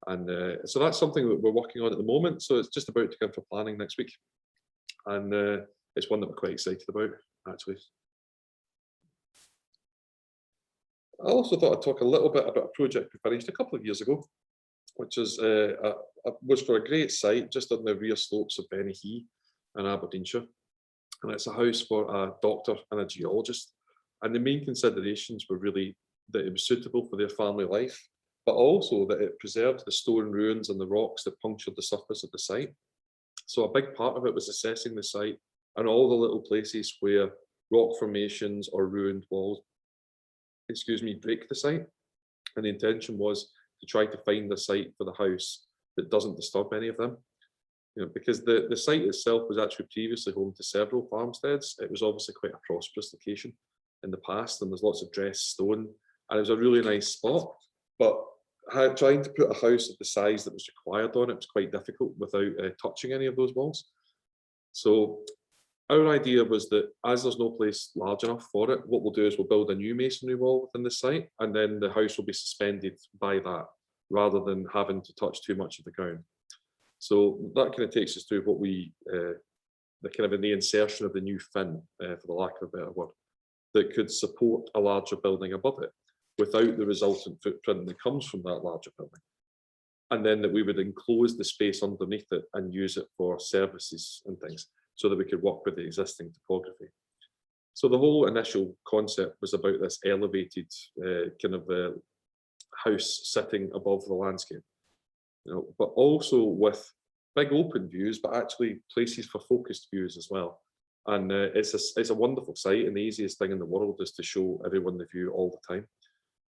Speaker 2: And so that's something that we're working on at the moment. So it's just about to come for planning next week. And it's one that we're quite excited about, actually. I also thought I'd talk a little bit about a project we finished a couple of years ago, which is was for a great site just on the rear slopes of Benihee in Aberdeenshire. And it's a house for a doctor and a geologist. And the main considerations were really that it was suitable for their family life, but also that it preserved the stone ruins and the rocks that punctured the surface of the site. So a big part of it was assessing the site and all the little places where rock formations or ruined walls, break the site. And the intention was to try to find a site for the house that doesn't disturb any of them. You know, because the site itself was actually previously home to several farmsteads. It was obviously quite a prosperous location in the past, and there's lots of dressed stone, and it was a really nice spot. But trying to put a house of the size that was required on it was quite difficult without touching any of those walls. So our idea was that as there's no place large enough for it, what we'll do is we'll build a new masonry wall within the site, and then the house will be suspended by that, rather than having to touch too much of the ground. So that kind of takes us through what we, the insertion of the new fin, for the lack of a better word, that could support a larger building above it without the resultant footprint that comes from that larger building. And then that we would enclose the space underneath it and use it for services and things, so that we could work with the existing topography. So the whole initial concept was about this elevated house sitting above the landscape, you know, but also with big open views, but actually places for focused views as well. And it's a wonderful site, and the easiest thing in the world is to show everyone the view all the time.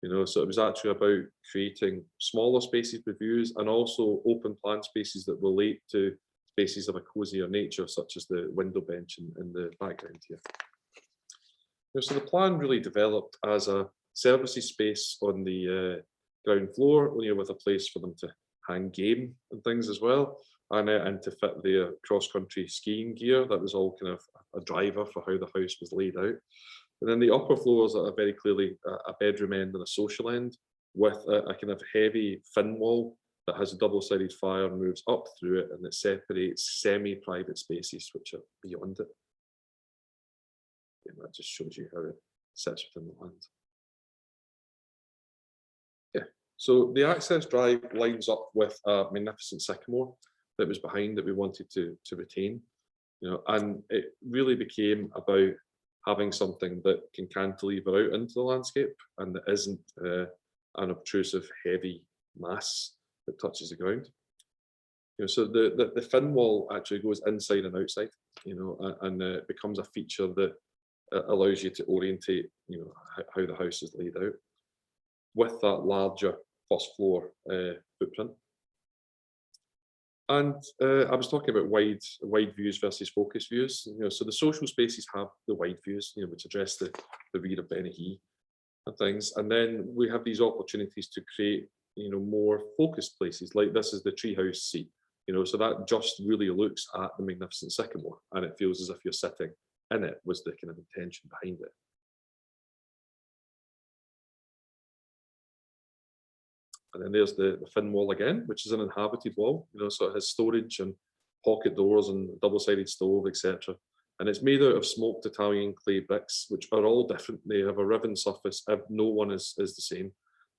Speaker 2: You know, so it was actually about creating smaller spaces with views, and also open plan spaces that relate to spaces of a cozier nature, such as the window bench in the background here. So the plan really developed as a services space on the ground floor, you know, with a place for them to hang game and things as well, and to fit their cross-country skiing gear. That was all kind of a driver for how the house was laid out. And then the upper floors are very clearly a bedroom end and a social end, with a kind of heavy fin wall that has a double-sided fire and moves up through it, and it separates semi-private spaces which are beyond it. And that just shows you how it sits within the land. Yeah, so the access drive lines up with a magnificent sycamore that was behind that we wanted to retain, you know, and it really became about having something that can cantilever out into the landscape and that isn't an obtrusive, heavy mass that touches the ground. You know, so the fin wall actually goes inside and outside, you know, and it becomes a feature that allows you to orientate, you know, how the house is laid out. with that larger first floor footprint. And I was talking about wide views versus focus views. So the social spaces have the wide views, which address the rear of Benihee and things. And then we have these opportunities to create, more focused places. Like this is the treehouse seat, so that just really looks at the magnificent sycamore, and it feels as if you're sitting in it. Was the kind of intention behind it. And then there's the thin wall again, which is an inhabited wall, so it has storage and pocket doors and double-sided stove, etc. And it's made out of smoked Italian clay bricks, which are all different. They have a riven surface. No one is the same,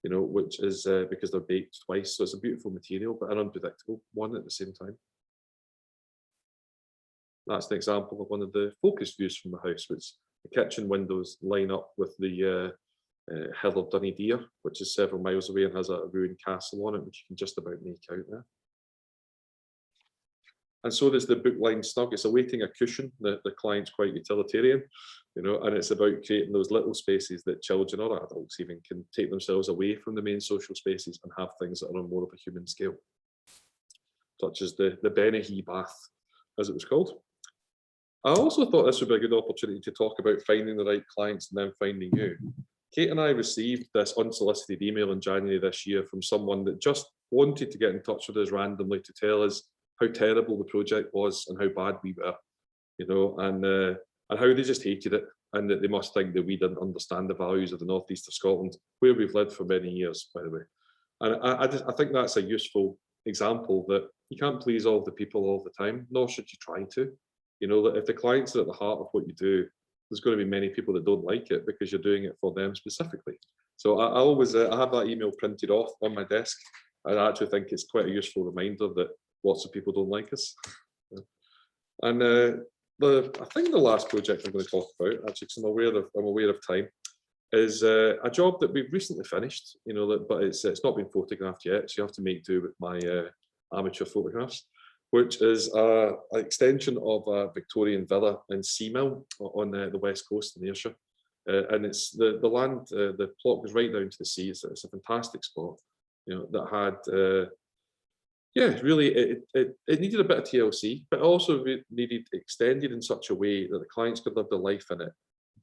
Speaker 2: which is because they're baked twice. So it's a beautiful material, but an unpredictable one at the same time. That's an example of one of the focus views from the house, which the kitchen windows line up with the hill of Dunedere, which is several miles away and has a ruined castle on it, which you can just about make out there. And so there's the book-lined snug. It's awaiting a cushion. The client's quite utilitarian, and it's about creating those little spaces that children or adults even can take themselves away from the main social spaces and have things that are on more of a human scale, such as the Benihee bath, as it was called. I also thought this would be a good opportunity to talk about finding the right clients and then finding you. Kate and I received this unsolicited email in January this year from someone that just wanted to get in touch with us randomly to tell us how terrible the project was and how bad we were, and how they just hated it, and that they must think that we didn't understand the values of the northeast of Scotland, where we've lived for many years, by the way. And I think that's a useful example that you can't please all the people all the time, nor should you try to. That if the clients are at the heart of what you do, there's going to be many people that don't like it because you're doing it for them specifically. So I always I have that email printed off on my desk, and I actually think it's quite a useful reminder that lots of people don't like us. And I think the last project I'm going to talk about, actually, because I'm aware of time, is a job that we've recently finished. But it's not been photographed yet, so you have to make do with my amateur photographs, which is an extension of a Victorian villa in Seamill on the west coast in Ayrshire. And it's the land, the plot goes right down to the sea. It's a fantastic spot, that had, really, it needed a bit of TLC, but also needed extended in such a way that the clients could live their life in it,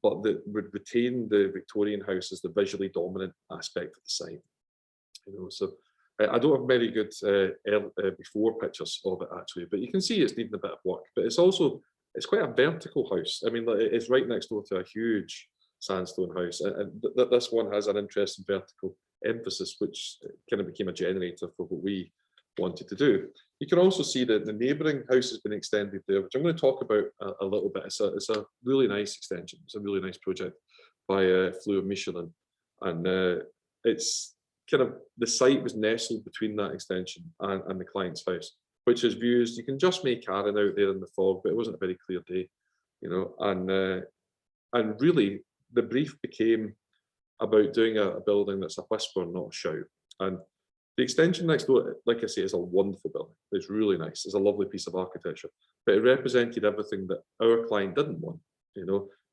Speaker 2: but that would retain the Victorian house as the visually dominant aspect of the site. So I don't have very good before pictures of it actually, but you can see it's needing a bit of work. But it's quite a vertical house. I mean, it's right next door to a huge sandstone house, and this one has an interesting vertical emphasis, which kind of became a generator for what we wanted to do. You can also see that the neighbouring house has been extended there, which I'm going to talk about a little bit. It's a really nice extension. It's a really nice project by Fleur Michelin, and it's kind of, the site was nestled between that extension and the client's house, which is views. You can just make Karen out there in the fog, but it wasn't a very clear day, and really the brief became about doing a building that's a whisper, not a shout. And the extension next door, like I say, is a wonderful building. It's really nice. It's a lovely piece of architecture, but it represented everything that our client didn't want.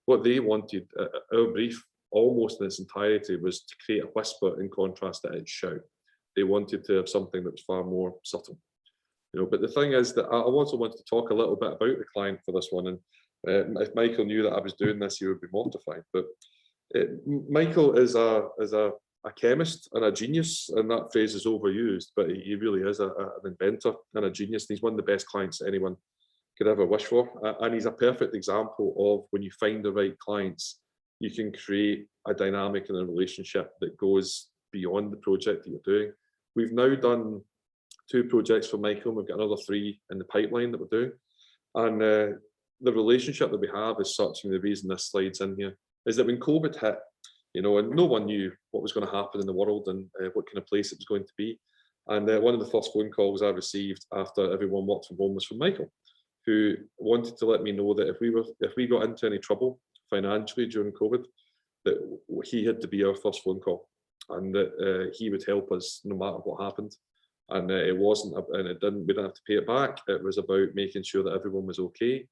Speaker 2: What they wanted, our brief almost in its entirety, was to create a whisper in contrast to its shout. They wanted to have something that was far more subtle. But the thing is that I also wanted to talk a little bit about the client for this one. And if Michael knew that I was doing this, he would be mortified. But Michael is a chemist and a genius, and that phrase is overused, but he really is an inventor and a genius. And he's one of the best clients that anyone could ever wish for. And he's a perfect example of when you find the right clients, you can create a dynamic and a relationship that goes beyond the project that you're doing. We've now done 2 projects for Michael, and we've got another 3 in the pipeline that we're doing. And the relationship that we have is such, and the reason this slide's in here, is that when COVID hit, and no one knew what was going to happen in the world and what kind of place it was going to be. And one of the first phone calls I received after everyone worked from home was from Michael, who wanted to let me know that if we got into any trouble financially during COVID, that he had to be our first phone call, and that he would help us no matter what happened. And it wasn't, and we didn't have to pay it back. It was about making sure that everyone was okay.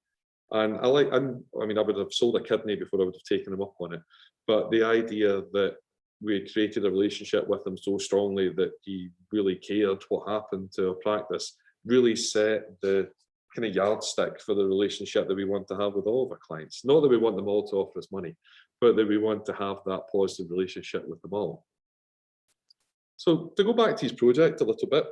Speaker 2: And I would have sold a kidney before I would have taken him up on it. But the idea that we created a relationship with him so strongly that he really cared what happened to our practice, really set the kind of yardstick for the relationship that we want to have with all of our clients. Not that we want them all to offer us money, but that we want to have that positive relationship with them all. So to go back to his project a little bit,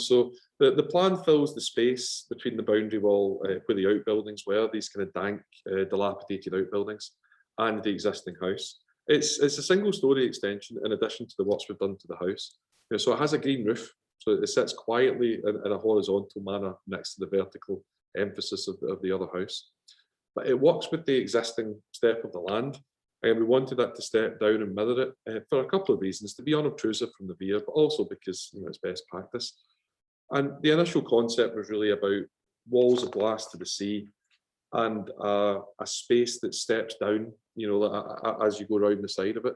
Speaker 2: so the plan fills the space between the boundary wall where the outbuildings were, these kind of dank, dilapidated outbuildings, and the existing house. It's a single story extension in addition to the works we've done to the house. So it has a green roof, so it sits quietly in a horizontal manner next to the vertical emphasis of the other house. But it works with the existing step of the land. And we wanted that to step down and mirror it for a couple of reasons: to be unobtrusive from the rear, but also because it's best practice. And the initial concept was really about walls of glass to the sea and a space that steps down, as you go around the side of it,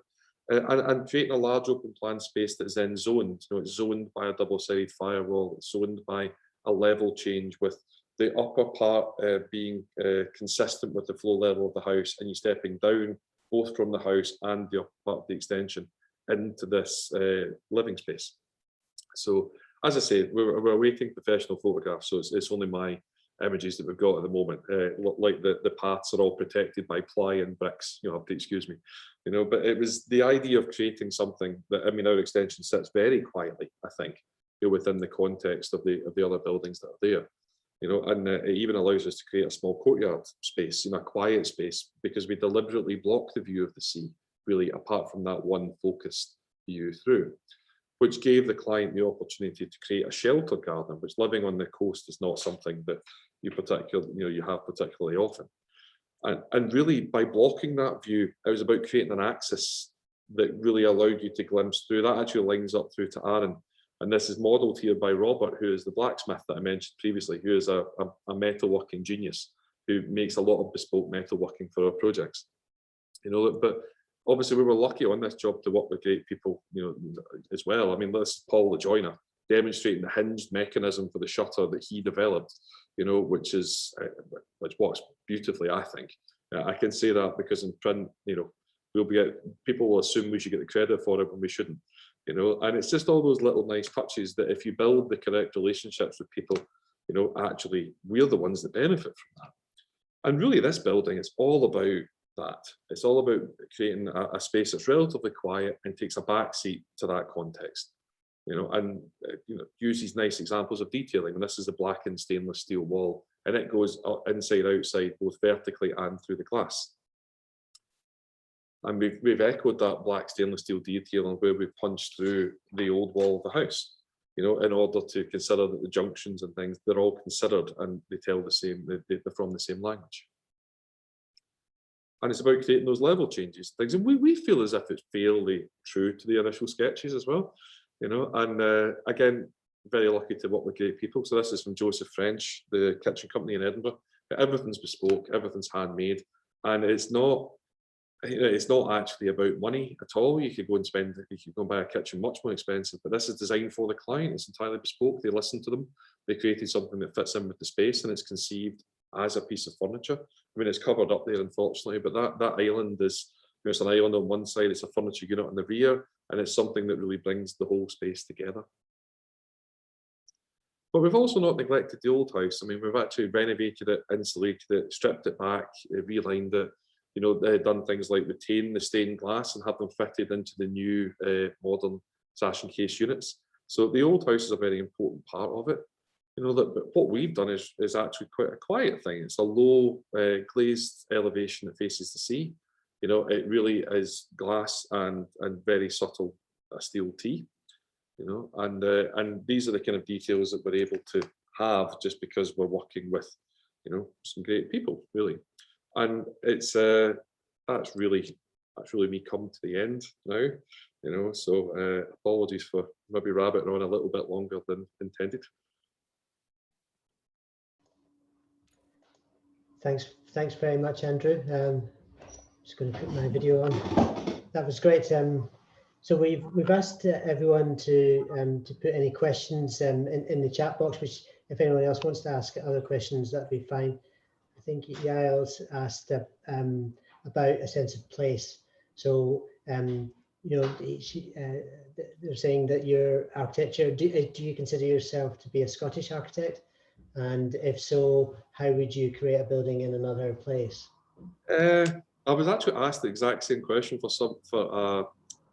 Speaker 2: and creating a large open plan space that is then zoned. It's zoned by a double-sided firewall. It's zoned by a level change with the upper part being consistent with the floor level of the house, and you stepping down both from the house and the upper part of the extension into this living space. So, as I said, we're awaiting professional photographs, so it's only my images that we've got at the moment. Like the paths are all protected by ply and bricks. You'll have to excuse me, But it was the idea of creating something that, our extension sits very quietly, I think, within the context of the other buildings that are there. And it even allows us to create a small courtyard space, a quiet space, because we deliberately block the view of the sea, really, apart from that one focused view through, which gave the client the opportunity to create a sheltered garden, which living on the coast is not something that you have particularly often. And really, by blocking that view, it was about creating an axis that really allowed you to glimpse through. That actually lines up through to Aaron. And this is modelled here by Robert, who is the blacksmith that I mentioned previously, who is a metalworking genius, who makes a lot of bespoke metalworking for our projects. But obviously we were lucky on this job to work with great people, as well. This is Paul the joiner, demonstrating the hinged mechanism for the shutter that he developed, which works beautifully, I think. I can say that because in print, people will assume we should get the credit for it when we shouldn't. And it's just all those little nice touches that if you build the correct relationships with people, actually we're the ones that benefit from that. And really this building is all about that. It's all about creating a space that's relatively quiet and takes a back seat to that context, and use these nice examples of detailing. And this is a blackened stainless steel wall, and it goes inside, outside, both vertically and through the glass. And we've echoed that black stainless steel detailing where we've punched through the old wall of the house, in order to consider that the junctions and things, they're all considered and they tell the same, they're from the same language. And it's about creating those level changes, things. And we feel as if it's fairly true to the initial sketches as well, and again, very lucky to work with great people. So this is from Joseph French, the kitchen company in Edinburgh. Everything's bespoke, everything's handmade, and it's not actually about money at all. You could go and buy a kitchen much more expensive, but this is designed for the client. It's entirely bespoke. They listen to them. They created something that fits in with the space, and it's conceived as a piece of furniture. It's covered up there, unfortunately, but that island is, it's an island on one side, it's a furniture unit on the rear, and it's something that really brings the whole space together. But we've also not neglected the old house. We've actually renovated it, insulated it, stripped it back, relined it. They've done things like retain the stained glass and have them fitted into the new modern sash and case units. So the old house is a very important part of it. But what we've done is actually quite a quiet thing. It's a low glazed elevation that faces the sea. It really is glass and very subtle steel T. And these are the kind of details that we're able to have just because we're working with, some great people, really. And it's that's really me come to the end now, so apologies for maybe rabbiting on a little bit longer than intended.
Speaker 4: Thanks very much, Andrew. Just going to put my video on. That was great. So we've asked everyone to put any questions in the chat box, which if anyone else wants to ask other questions, that'd be fine. I think Yael's asked about a sense of place. So you know, they're saying that your architecture, do you consider yourself to be a Scottish architect? And if so, how would you create a building in another place?
Speaker 2: I was actually asked the exact same question for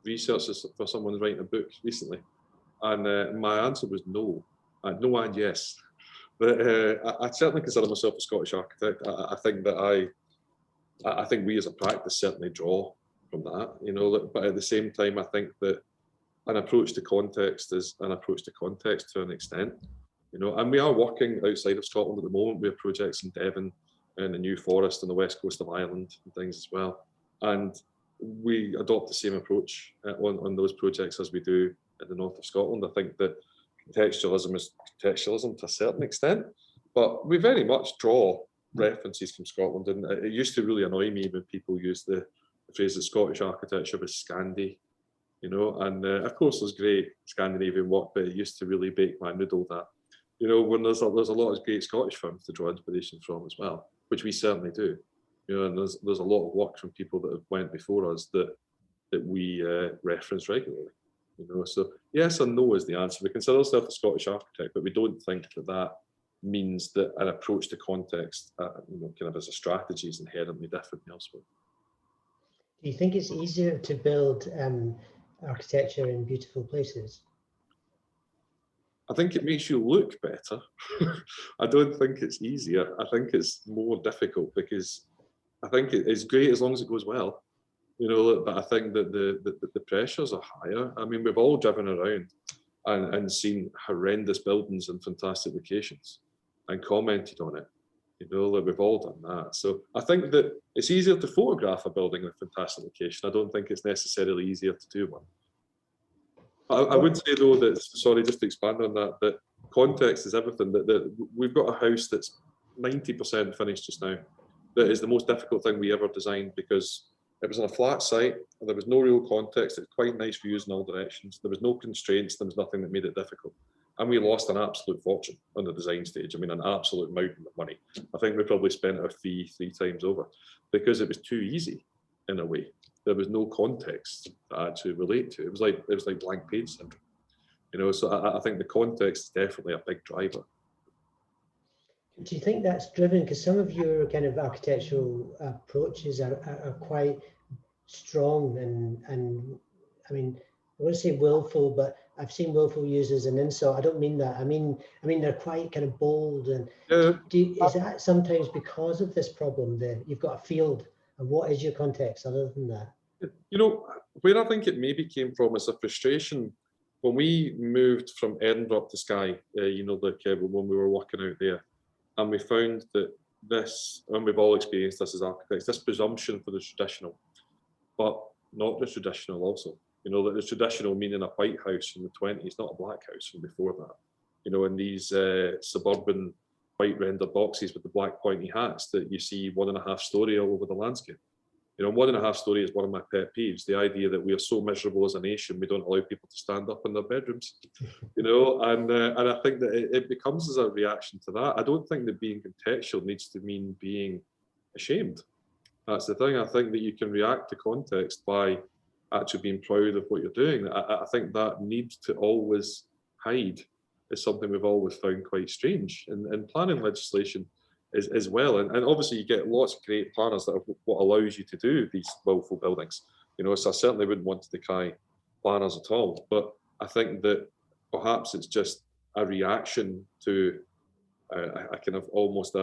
Speaker 2: research for someone writing a book recently, and my answer was no, no and yes. But I certainly consider myself a Scottish architect. I think that I think we as a practice certainly draw from that, you know. But at the same time, I think that an approach to context is an approach to context to an extent, you know. And we are working outside of Scotland at the moment. We have projects in Devon and the New Forest on the west coast of Ireland and things as well. And we adopt the same approach on those projects as we do in the north of Scotland. I think that contextualism is contextualism to a certain extent, but we very much draw references from Scotland. And it used to really annoy me when people use the phrase that Scottish architecture was Scandi, you know. And of course there's great Scandinavian work, but it used to really bake my noodle that, you know, when there's a lot of great Scottish firms to draw inspiration from as well, which we certainly do, you know. And there's a lot of work from people that have went before us that we reference regularly, you know. So yes and no is the answer. We consider ourselves a Scottish architect, but we don't think that means that an approach to context, you know, kind of as a strategy is inherently different elsewhere.
Speaker 4: Do you think it's easier to build architecture in beautiful places?
Speaker 2: I think it makes you look better. I don't think it's easier. I think it's more difficult, because I think it's great as long as it goes well, you know. But I think that the pressures are higher. I mean, we've all driven around and seen horrendous buildings in fantastic locations and commented on it, you know. That we've all done that. So I think that it's easier to photograph a building in a fantastic location. I don't think it's necessarily easier to do one. I would say though that, sorry, just to expand on that, that context is everything. That we've got a house that's 90% finished just now. That is the most difficult thing we ever designed, because it was on a flat site, and there was no real context. It's quite nice views in all directions. There was no constraints. There was nothing that made it difficult. And we lost an absolute fortune on the design stage. I mean, an absolute mountain of money. I think we probably spent our fee 3 times over, because it was too easy in a way. There was no context to actually relate to. It was like blank page syndrome, you know. So I think the context is definitely a big driver.
Speaker 4: Do you think that's driven, because some of your kind of architectural approaches are quite strong and I mean, I want to say willful, but I've seen willful used as an insult. I don't mean that. I mean they're quite kind of bold. And is that sometimes because of this problem that you've got a field, and what is your context other than that?
Speaker 2: You know, where I think it maybe came from is a frustration when we moved from Edinburgh up to Skye, you know, like when we were working out there, and we found that this, and we've all experienced this as architects, this presumption for the traditional, but not the traditional also. You know, that the traditional meaning a white house in the 20s, not a black house from before that. You know, in these suburban white rendered boxes with the black pointy hats that you see 1.5 story all over the landscape. You know, 1.5 story is one of my pet peeves, the idea that we are so miserable as a nation, we don't allow people to stand up in their bedrooms, you know. And I think that it becomes as a reaction to that. I don't think that being contextual needs to mean being ashamed. That's the thing. I think that you can react to context by actually being proud of what you're doing. I think that need to always hide is something we've always found quite strange in planning legislation as well. And obviously you get lots of great planners that are what allows you to do these willful buildings. You know, so I certainly wouldn't want to decry planners at all. But I think that perhaps it's just a reaction to a kind of almost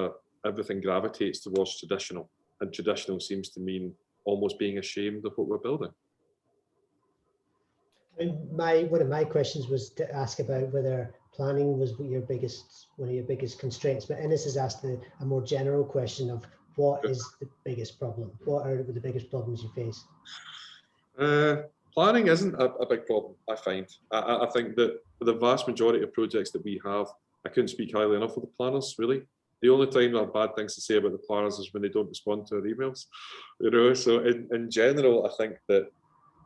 Speaker 2: everything gravitates towards traditional, and traditional seems to mean almost being ashamed of what we're building.
Speaker 4: One of my questions was to ask about whether planning was one of your biggest constraints, but Ennis has asked a more general question of what is the biggest problem? What are the biggest problems you face?
Speaker 2: Planning isn't a big problem, I find. I think that for the vast majority of projects that we have, I couldn't speak highly enough of the planners, really. The only time I have bad things to say about the planners is when they don't respond to our emails, you know. So in general, I think that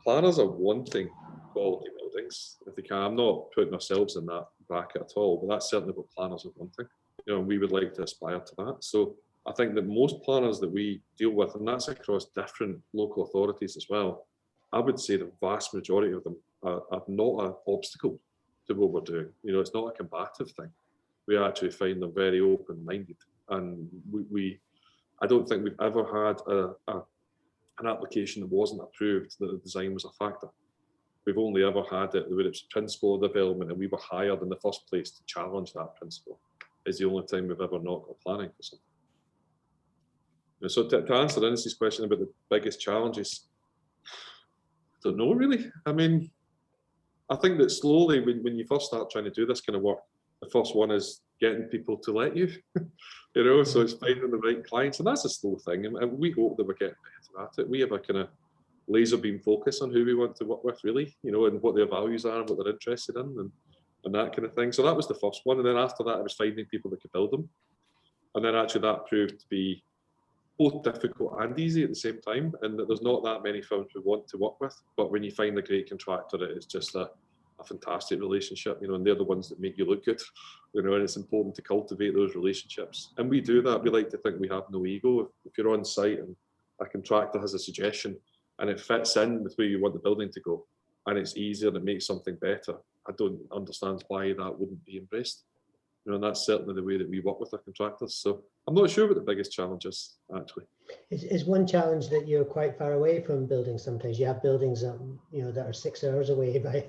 Speaker 2: planners are wanting quality buildings if they can. I'm not putting ourselves in that bracket at all, but that's certainly what planners are wanting, you know, and we would like to aspire to that. So I think that most planners that we deal with, and that's across different local authorities as well, I would say the vast majority of them are not an obstacle to what we're doing. You know, it's not a combative thing. We actually find them very open-minded, and I don't think we've ever had an application that wasn't approved that the design was a factor. We've only ever had it where it's principle of development and we were hired in the first place to challenge that principle. It's the only time we've ever not got planning for something. And so to answer Innes's question about the biggest challenges, I don't know really. I mean, I think that slowly when you first start trying to do this kind of work, the first one is getting people to let you, you know, so it's finding the right clients, and that's a slow thing, and we hope that we're getting better at it. We have a kind of laser beam focus on who we want to work with, really, you know, and what their values are and what they're interested in, and that kind of thing. So that was the first one, and then after that, I was finding people that could build them, and then actually that proved to be both difficult and easy at the same time, and that there's not that many firms we want to work with, but when you find a great contractor, it's just a fantastic relationship, you know, and they're the ones that make you look good, you know, and it's important to cultivate those relationships. And we do that. We like to think we have no ego. If you're on site and a contractor has a suggestion and it fits in with where you want the building to go, and it's easier and it makes something better, I don't understand why that wouldn't be embraced. You know, and that's certainly the way that we work with our contractors. So I'm not sure what the biggest challenge is, actually.
Speaker 4: Is one challenge that you're quite far away from buildings sometimes? You have buildings you know, that are 6 hours away by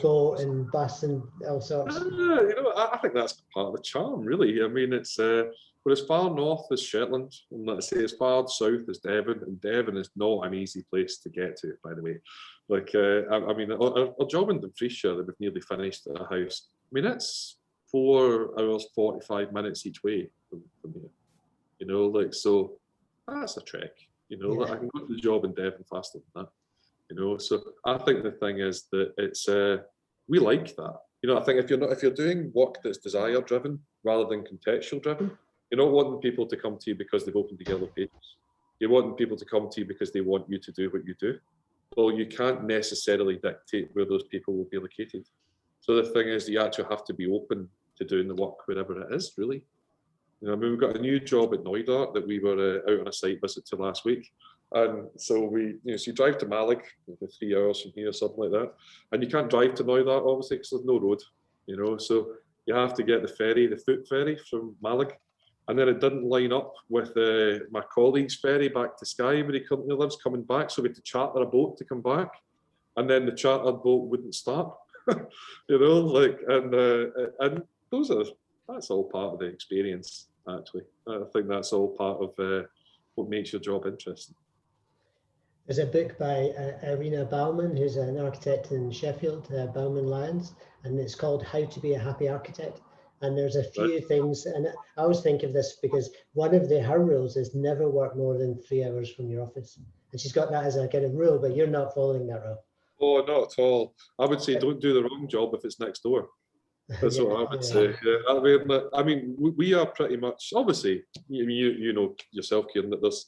Speaker 4: boat and bus and all sorts.
Speaker 2: You know, I think that's part of the charm, really. I mean, it's we're as far north as Shetland, and let's say as far south as Devon, and Devon is not an easy place to get to, by the way. Like, I mean, our job in Dumfriesshire that we've nearly finished at a house, I mean, it's 4 hours, 45 minutes each way from here. You know, like, so that's a trek. You know, like, I can go to the job in Devon faster than that. You know, so I think the thing is that it's we like that. You know, I think if you're doing work that's desire driven rather than contextual driven, you're not wanting people to come to you because they've opened the yellow pages. You're wanting people to come to you because they want you to do what you do. Well, you can't necessarily dictate where those people will be located. So the thing is, you actually have to be open to doing the work wherever it is, really. You know, I mean, we've got a new job at Noida that we were out on a site visit to last week. And so so you drive to Malig, 3 hours from here, something like that. And you can't drive to Noida, obviously, because there's no road, you know. So you have to get the ferry, the foot ferry from Malig. And then it didn't line up with my colleague's ferry back to Skye, where he currently lives, coming back. So we had to charter a boat to come back. And then the chartered boat wouldn't start, you know, like, and that's all part of the experience, actually. I think that's all part of what makes your job interesting.
Speaker 4: There's a book by Irina Bauman, who's an architect in Sheffield, Bauman Lyons, and it's called How to Be a Happy Architect. And there's a few things, and I always think of this because one of her rules is never work more than 3 hours from your office. And she's got that as a kind of rule, but you're not following that rule.
Speaker 2: Oh, not at all. I would say don't do the wrong job if it's next door. That's what I would say. Yeah. I mean, we are pretty much, obviously, you know yourself, Kieran, that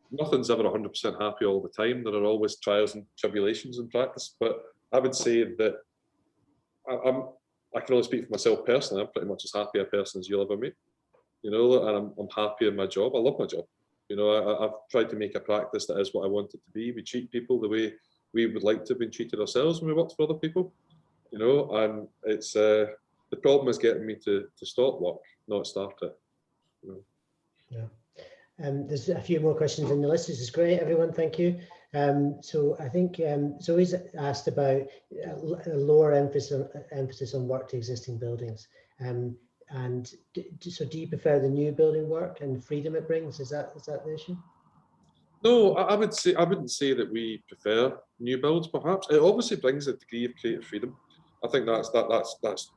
Speaker 2: nothing's ever 100% happy all the time. There are always trials and tribulations in practice. But I would say that I can only speak for myself personally. I'm pretty much as happy a person as you'll ever meet. You know, and I'm happy in my job. I love my job. You know, I've tried to make a practice that is what I want it to be. We treat people the way we would like to have been treated ourselves when we worked for other people. You know, and it's the problem is getting me to stop work, not start it. You know?
Speaker 4: Yeah. There's a few more questions in the list. This is great, everyone. Thank you. So I think Zoe's asked about a lower emphasis on work to existing buildings. So do you prefer the new building work and freedom it brings? Is that the issue?
Speaker 2: No, I wouldn't say that we prefer new builds. Perhaps it obviously brings a degree of creative freedom. I think that's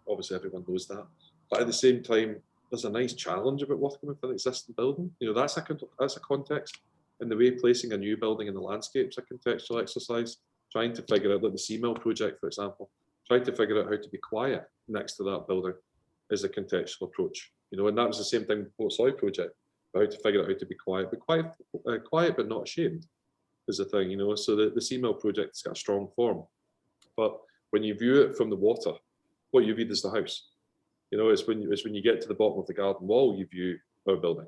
Speaker 2: obviously everyone knows that. But at the same time, there's a nice challenge about working with an existing building. You know, that's a context. And the way placing a new building in the landscape's a contextual exercise. Trying to figure out, like the C-Mill project, for example, trying to figure out how to be quiet next to that building is a contextual approach. You know, and that was the same thing with the Port Soy project. How to figure out how to be quiet but not ashamed is the thing, you know. So the C-Mill project has got a strong form, but when you view it from the water, what you read is the house. You know, it's when you get to the bottom of the garden wall, you view our building.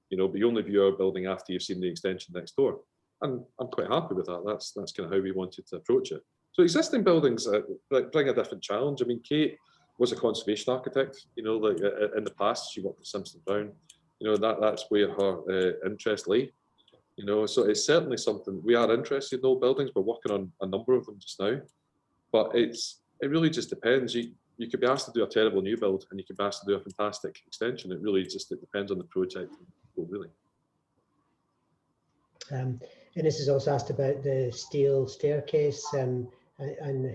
Speaker 2: You know, but you only view our building after you've seen the extension next door. And I'm quite happy with that. That's kind of how we wanted to approach it. So existing buildings bring a different challenge. I mean, Kate was a conservation architect, you know, like in the past, she worked for Simpson Brown, you know, that's where her interest lay, you know, so it's certainly something we are interested in old buildings. We're working on a number of them just now, but it really just depends. You could be asked to do a terrible new build and you could be asked to do a fantastic extension. It really just depends on the project, really.
Speaker 4: And this is also asked about the steel staircase and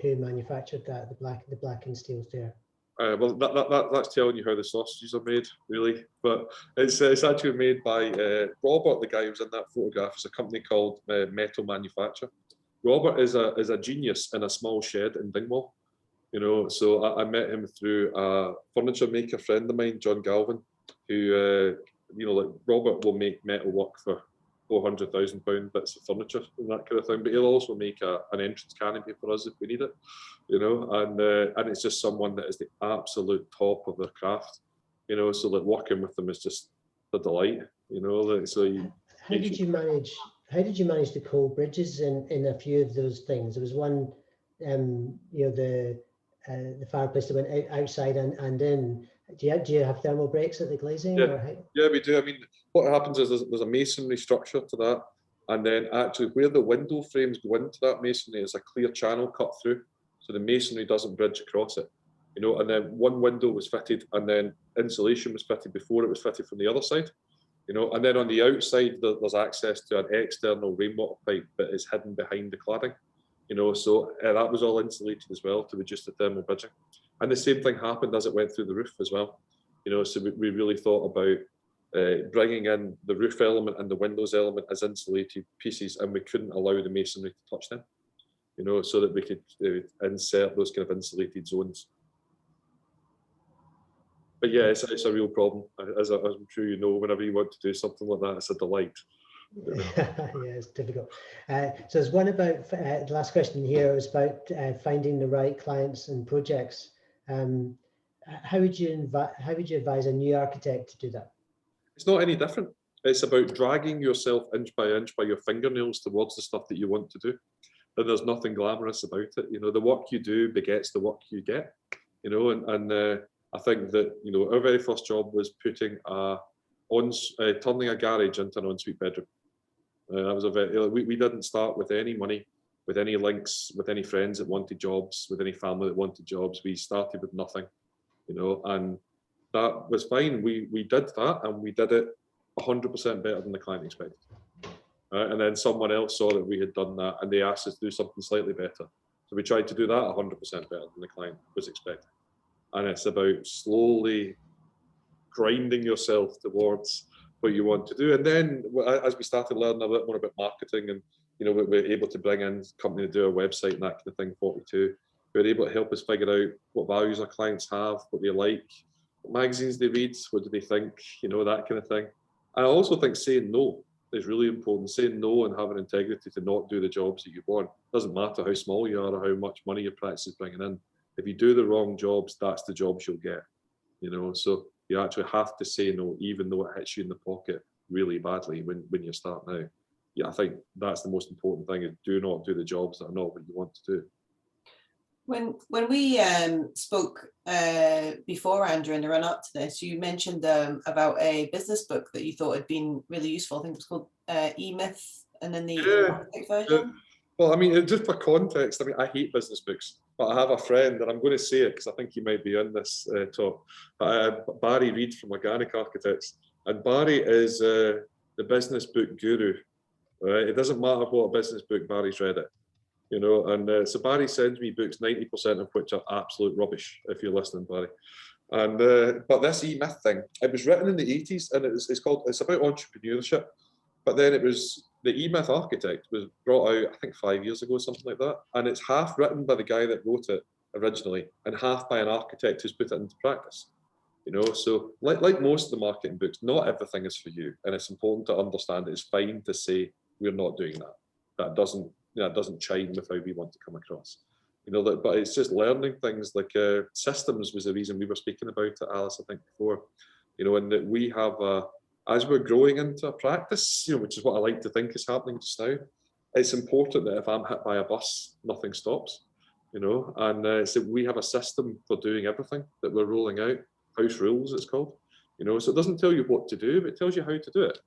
Speaker 4: who manufactured that, the black and steel stair.
Speaker 2: Well, that's telling you how the sausages are made, really. But it's actually made by Robert, the guy who was in that photograph. It's a company called Metal Manufacture. Robert is a genius in a small shed in Dingwall. You know, so I met him through a furniture maker friend of mine, John Galvin, who you know, like Robert will make metal work for £400,000 bits of furniture and that kind of thing, but he'll also make an entrance canopy for us if we need it, you know, and it's just someone that is the absolute top of their craft, you know, so like working with them is just a delight, you know. Like, so
Speaker 4: how did you manage the cold bridges in a few of those things? There was one, you know, the fireplace that went outside and in. Do you have thermal breaks at the glazing?
Speaker 2: Yeah,
Speaker 4: or
Speaker 2: yeah, we do. I mean, what happens is there's a masonry structure to that, and then actually where the window frames go into that masonry is a clear channel cut through, so the masonry doesn't bridge across it, you know. And then one window was fitted, and then insulation was fitted before it was fitted from the other side, you know. And then on the outside there's access to an external rainwater pipe that is hidden behind the cladding, you know. So that was all insulated as well to reduce the thermal bridging. And the same thing happened as it went through the roof as well, you know. So we really thought about bringing in the roof element and the windows element as insulated pieces, and we couldn't allow the masonry to touch them, you know, so that we could insert those kind of insulated zones. But yeah, it's a real problem, as I'm sure you know. Whenever you want to do something like that, it's a delight.
Speaker 4: Yeah, it's difficult. So there's one about the last question here was about finding the right clients and projects. How would you advise a new architect to do that?
Speaker 2: It's not any different. It's about dragging yourself inch by your fingernails towards the stuff that you want to do. And there's nothing glamorous about it. You know, the work you do begets the work you get. You know, and I think that, you know, our very first job was putting turning a garage into an ensuite bedroom. That was we didn't start with any money, with any links, with any friends that wanted jobs, with any family that wanted jobs. We started with nothing, you know, and that was fine. We did that, and we did it 100% better than the client expected. And then someone else saw that we had done that, and they asked us to do something slightly better. So we tried to do that 100% better than the client was expecting. And it's about slowly grinding yourself towards what you want to do. And then as we started learning a bit more about marketing, and, you know, we were able to bring in a company to do our website and that kind of thing, 42, we were able to help us figure out what values our clients have, what they like, what magazines they read, what do they think, you know, that kind of thing. I also think saying no is really important. Saying no and having integrity to not do the jobs that you want. Doesn't matter how small you are or how much money your practice is bringing in. If you do the wrong jobs, that's the jobs you'll get, you know. So you actually have to say no, even though it hits you in the pocket really badly when you start now. Yeah, I think that's the most important thing, is do not do the jobs that are not what you want to do.
Speaker 1: When we spoke before, Andrew, in the run up to this, you mentioned about a business book that you thought had been really useful. I think it was called E-Myth, and then the architect version.
Speaker 2: Well, I mean, just for context, I mean, I hate business books, but I have a friend, and I'm going to say it because I think he might be in this talk, Barry Reid from Organic Architects. And Barry is the business book guru. Right? It doesn't matter what business book Barry's read it. You know, and so Barry sends me books, 90% of which are absolute rubbish, if you're listening, Barry. And but this E-Myth thing, it was written in the 80s, and it's about entrepreneurship. But then it was, the E-Myth Architect was brought out, I think 5 years ago, something like that. And it's half written by the guy that wrote it originally, and half by an architect who's put it into practice. You know, so like most of the marketing books, not everything is for you, and it's important to understand it's fine to say we're not doing that. That doesn't chime with how we want to come across, you know. But it's just learning things like systems was the reason we were speaking about it, Alice, I think before, you know, and that we have as we're growing into a practice, which is what I like to think is happening just now, it's important that if I'm hit by a bus, nothing stops, and so we have a system for doing everything that we're rolling out, house rules it's called, so it doesn't tell you what to do, but it tells you how to do it,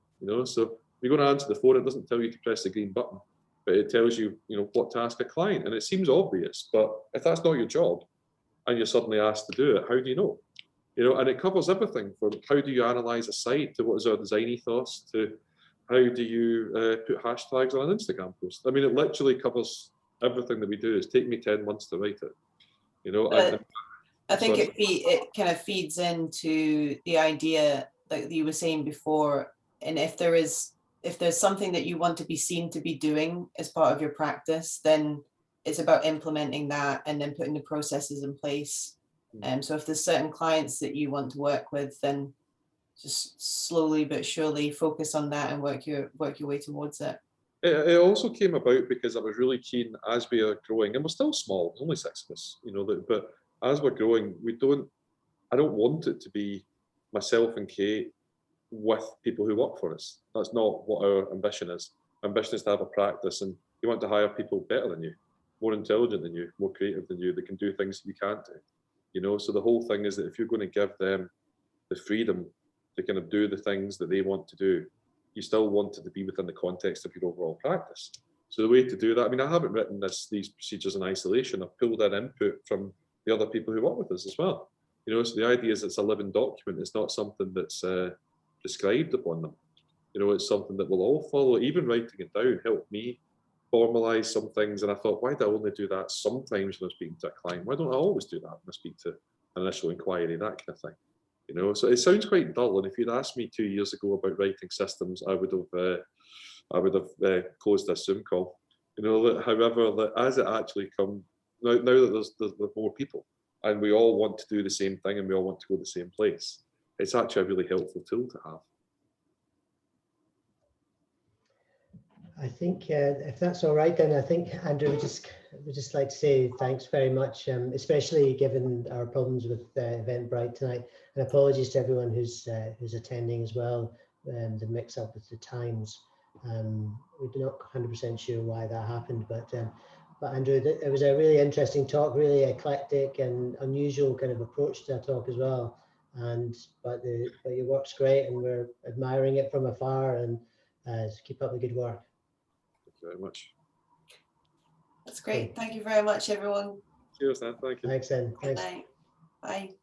Speaker 2: so if you're going to answer the phone, it doesn't tell you to press the green button, but it tells you, what to ask a client, and it seems obvious, but if that's not your job, and you're suddenly asked to do it, how do you know? And it covers everything from how do you analyze a site to what is our design ethos to how do you put hashtags on an Instagram post. I mean, it literally covers everything that we do. It's taken me 10 months to write it.
Speaker 1: I think it kind of feeds into the idea that you were saying before. And if there's something that you want to be seen to be doing as part of your practice, then it's about implementing that and then putting the processes in place. So if there's certain clients that you want to work with, then just slowly but surely focus on that and work your way towards it.
Speaker 2: It also came about because I was really keen, as we are growing, and we're still small, there's only 6 of us, but as we're growing, I don't want it to be myself and Kate with people who work for us. That's not what our ambition is. Our ambition is to have a practice, and you want to hire people better than you, more intelligent than you, more creative than you, that can do things that you can't do. So the whole thing is that if you're going to give them the freedom to kind of do the things that they want to do, you still want it to be within the context of your overall practice. So the way to do that, I mean, I haven't written these procedures in isolation. I've pulled in input from the other people who work with us as well. So the idea is it's a living document. It's not something that's prescribed upon them. It's something that we'll all follow. Even writing it down helped me formalize some things. And I thought, why do I only do that sometimes when I'm speaking to a client? Why don't I always do that when I speak to an initial inquiry, that kind of thing? So it sounds quite dull. And if you'd asked me 2 years ago about writing systems, I would have closed this Zoom call. However, as it actually comes now that there's more people, and we all want to do the same thing, and we all want to go to the same place, it's actually a really helpful tool to have.
Speaker 4: I think if that's all right, then I think, Andrew, would just like to say thanks very much, especially given our problems with Eventbrite tonight, and apologies to everyone who's attending as well, the mix up with the times. We're not 100% sure why that happened, but Andrew, it was a really interesting talk, really eclectic and unusual kind of approach to a talk as well. But your work's great, and we're admiring it from afar, and keep up the good work.
Speaker 2: Thank you very much.
Speaker 1: That's great. Thank you very much, everyone.
Speaker 2: Cheers, Dan. Thank you.
Speaker 4: Thanks, then.
Speaker 1: Good
Speaker 4: Thanks.
Speaker 1: night. Bye.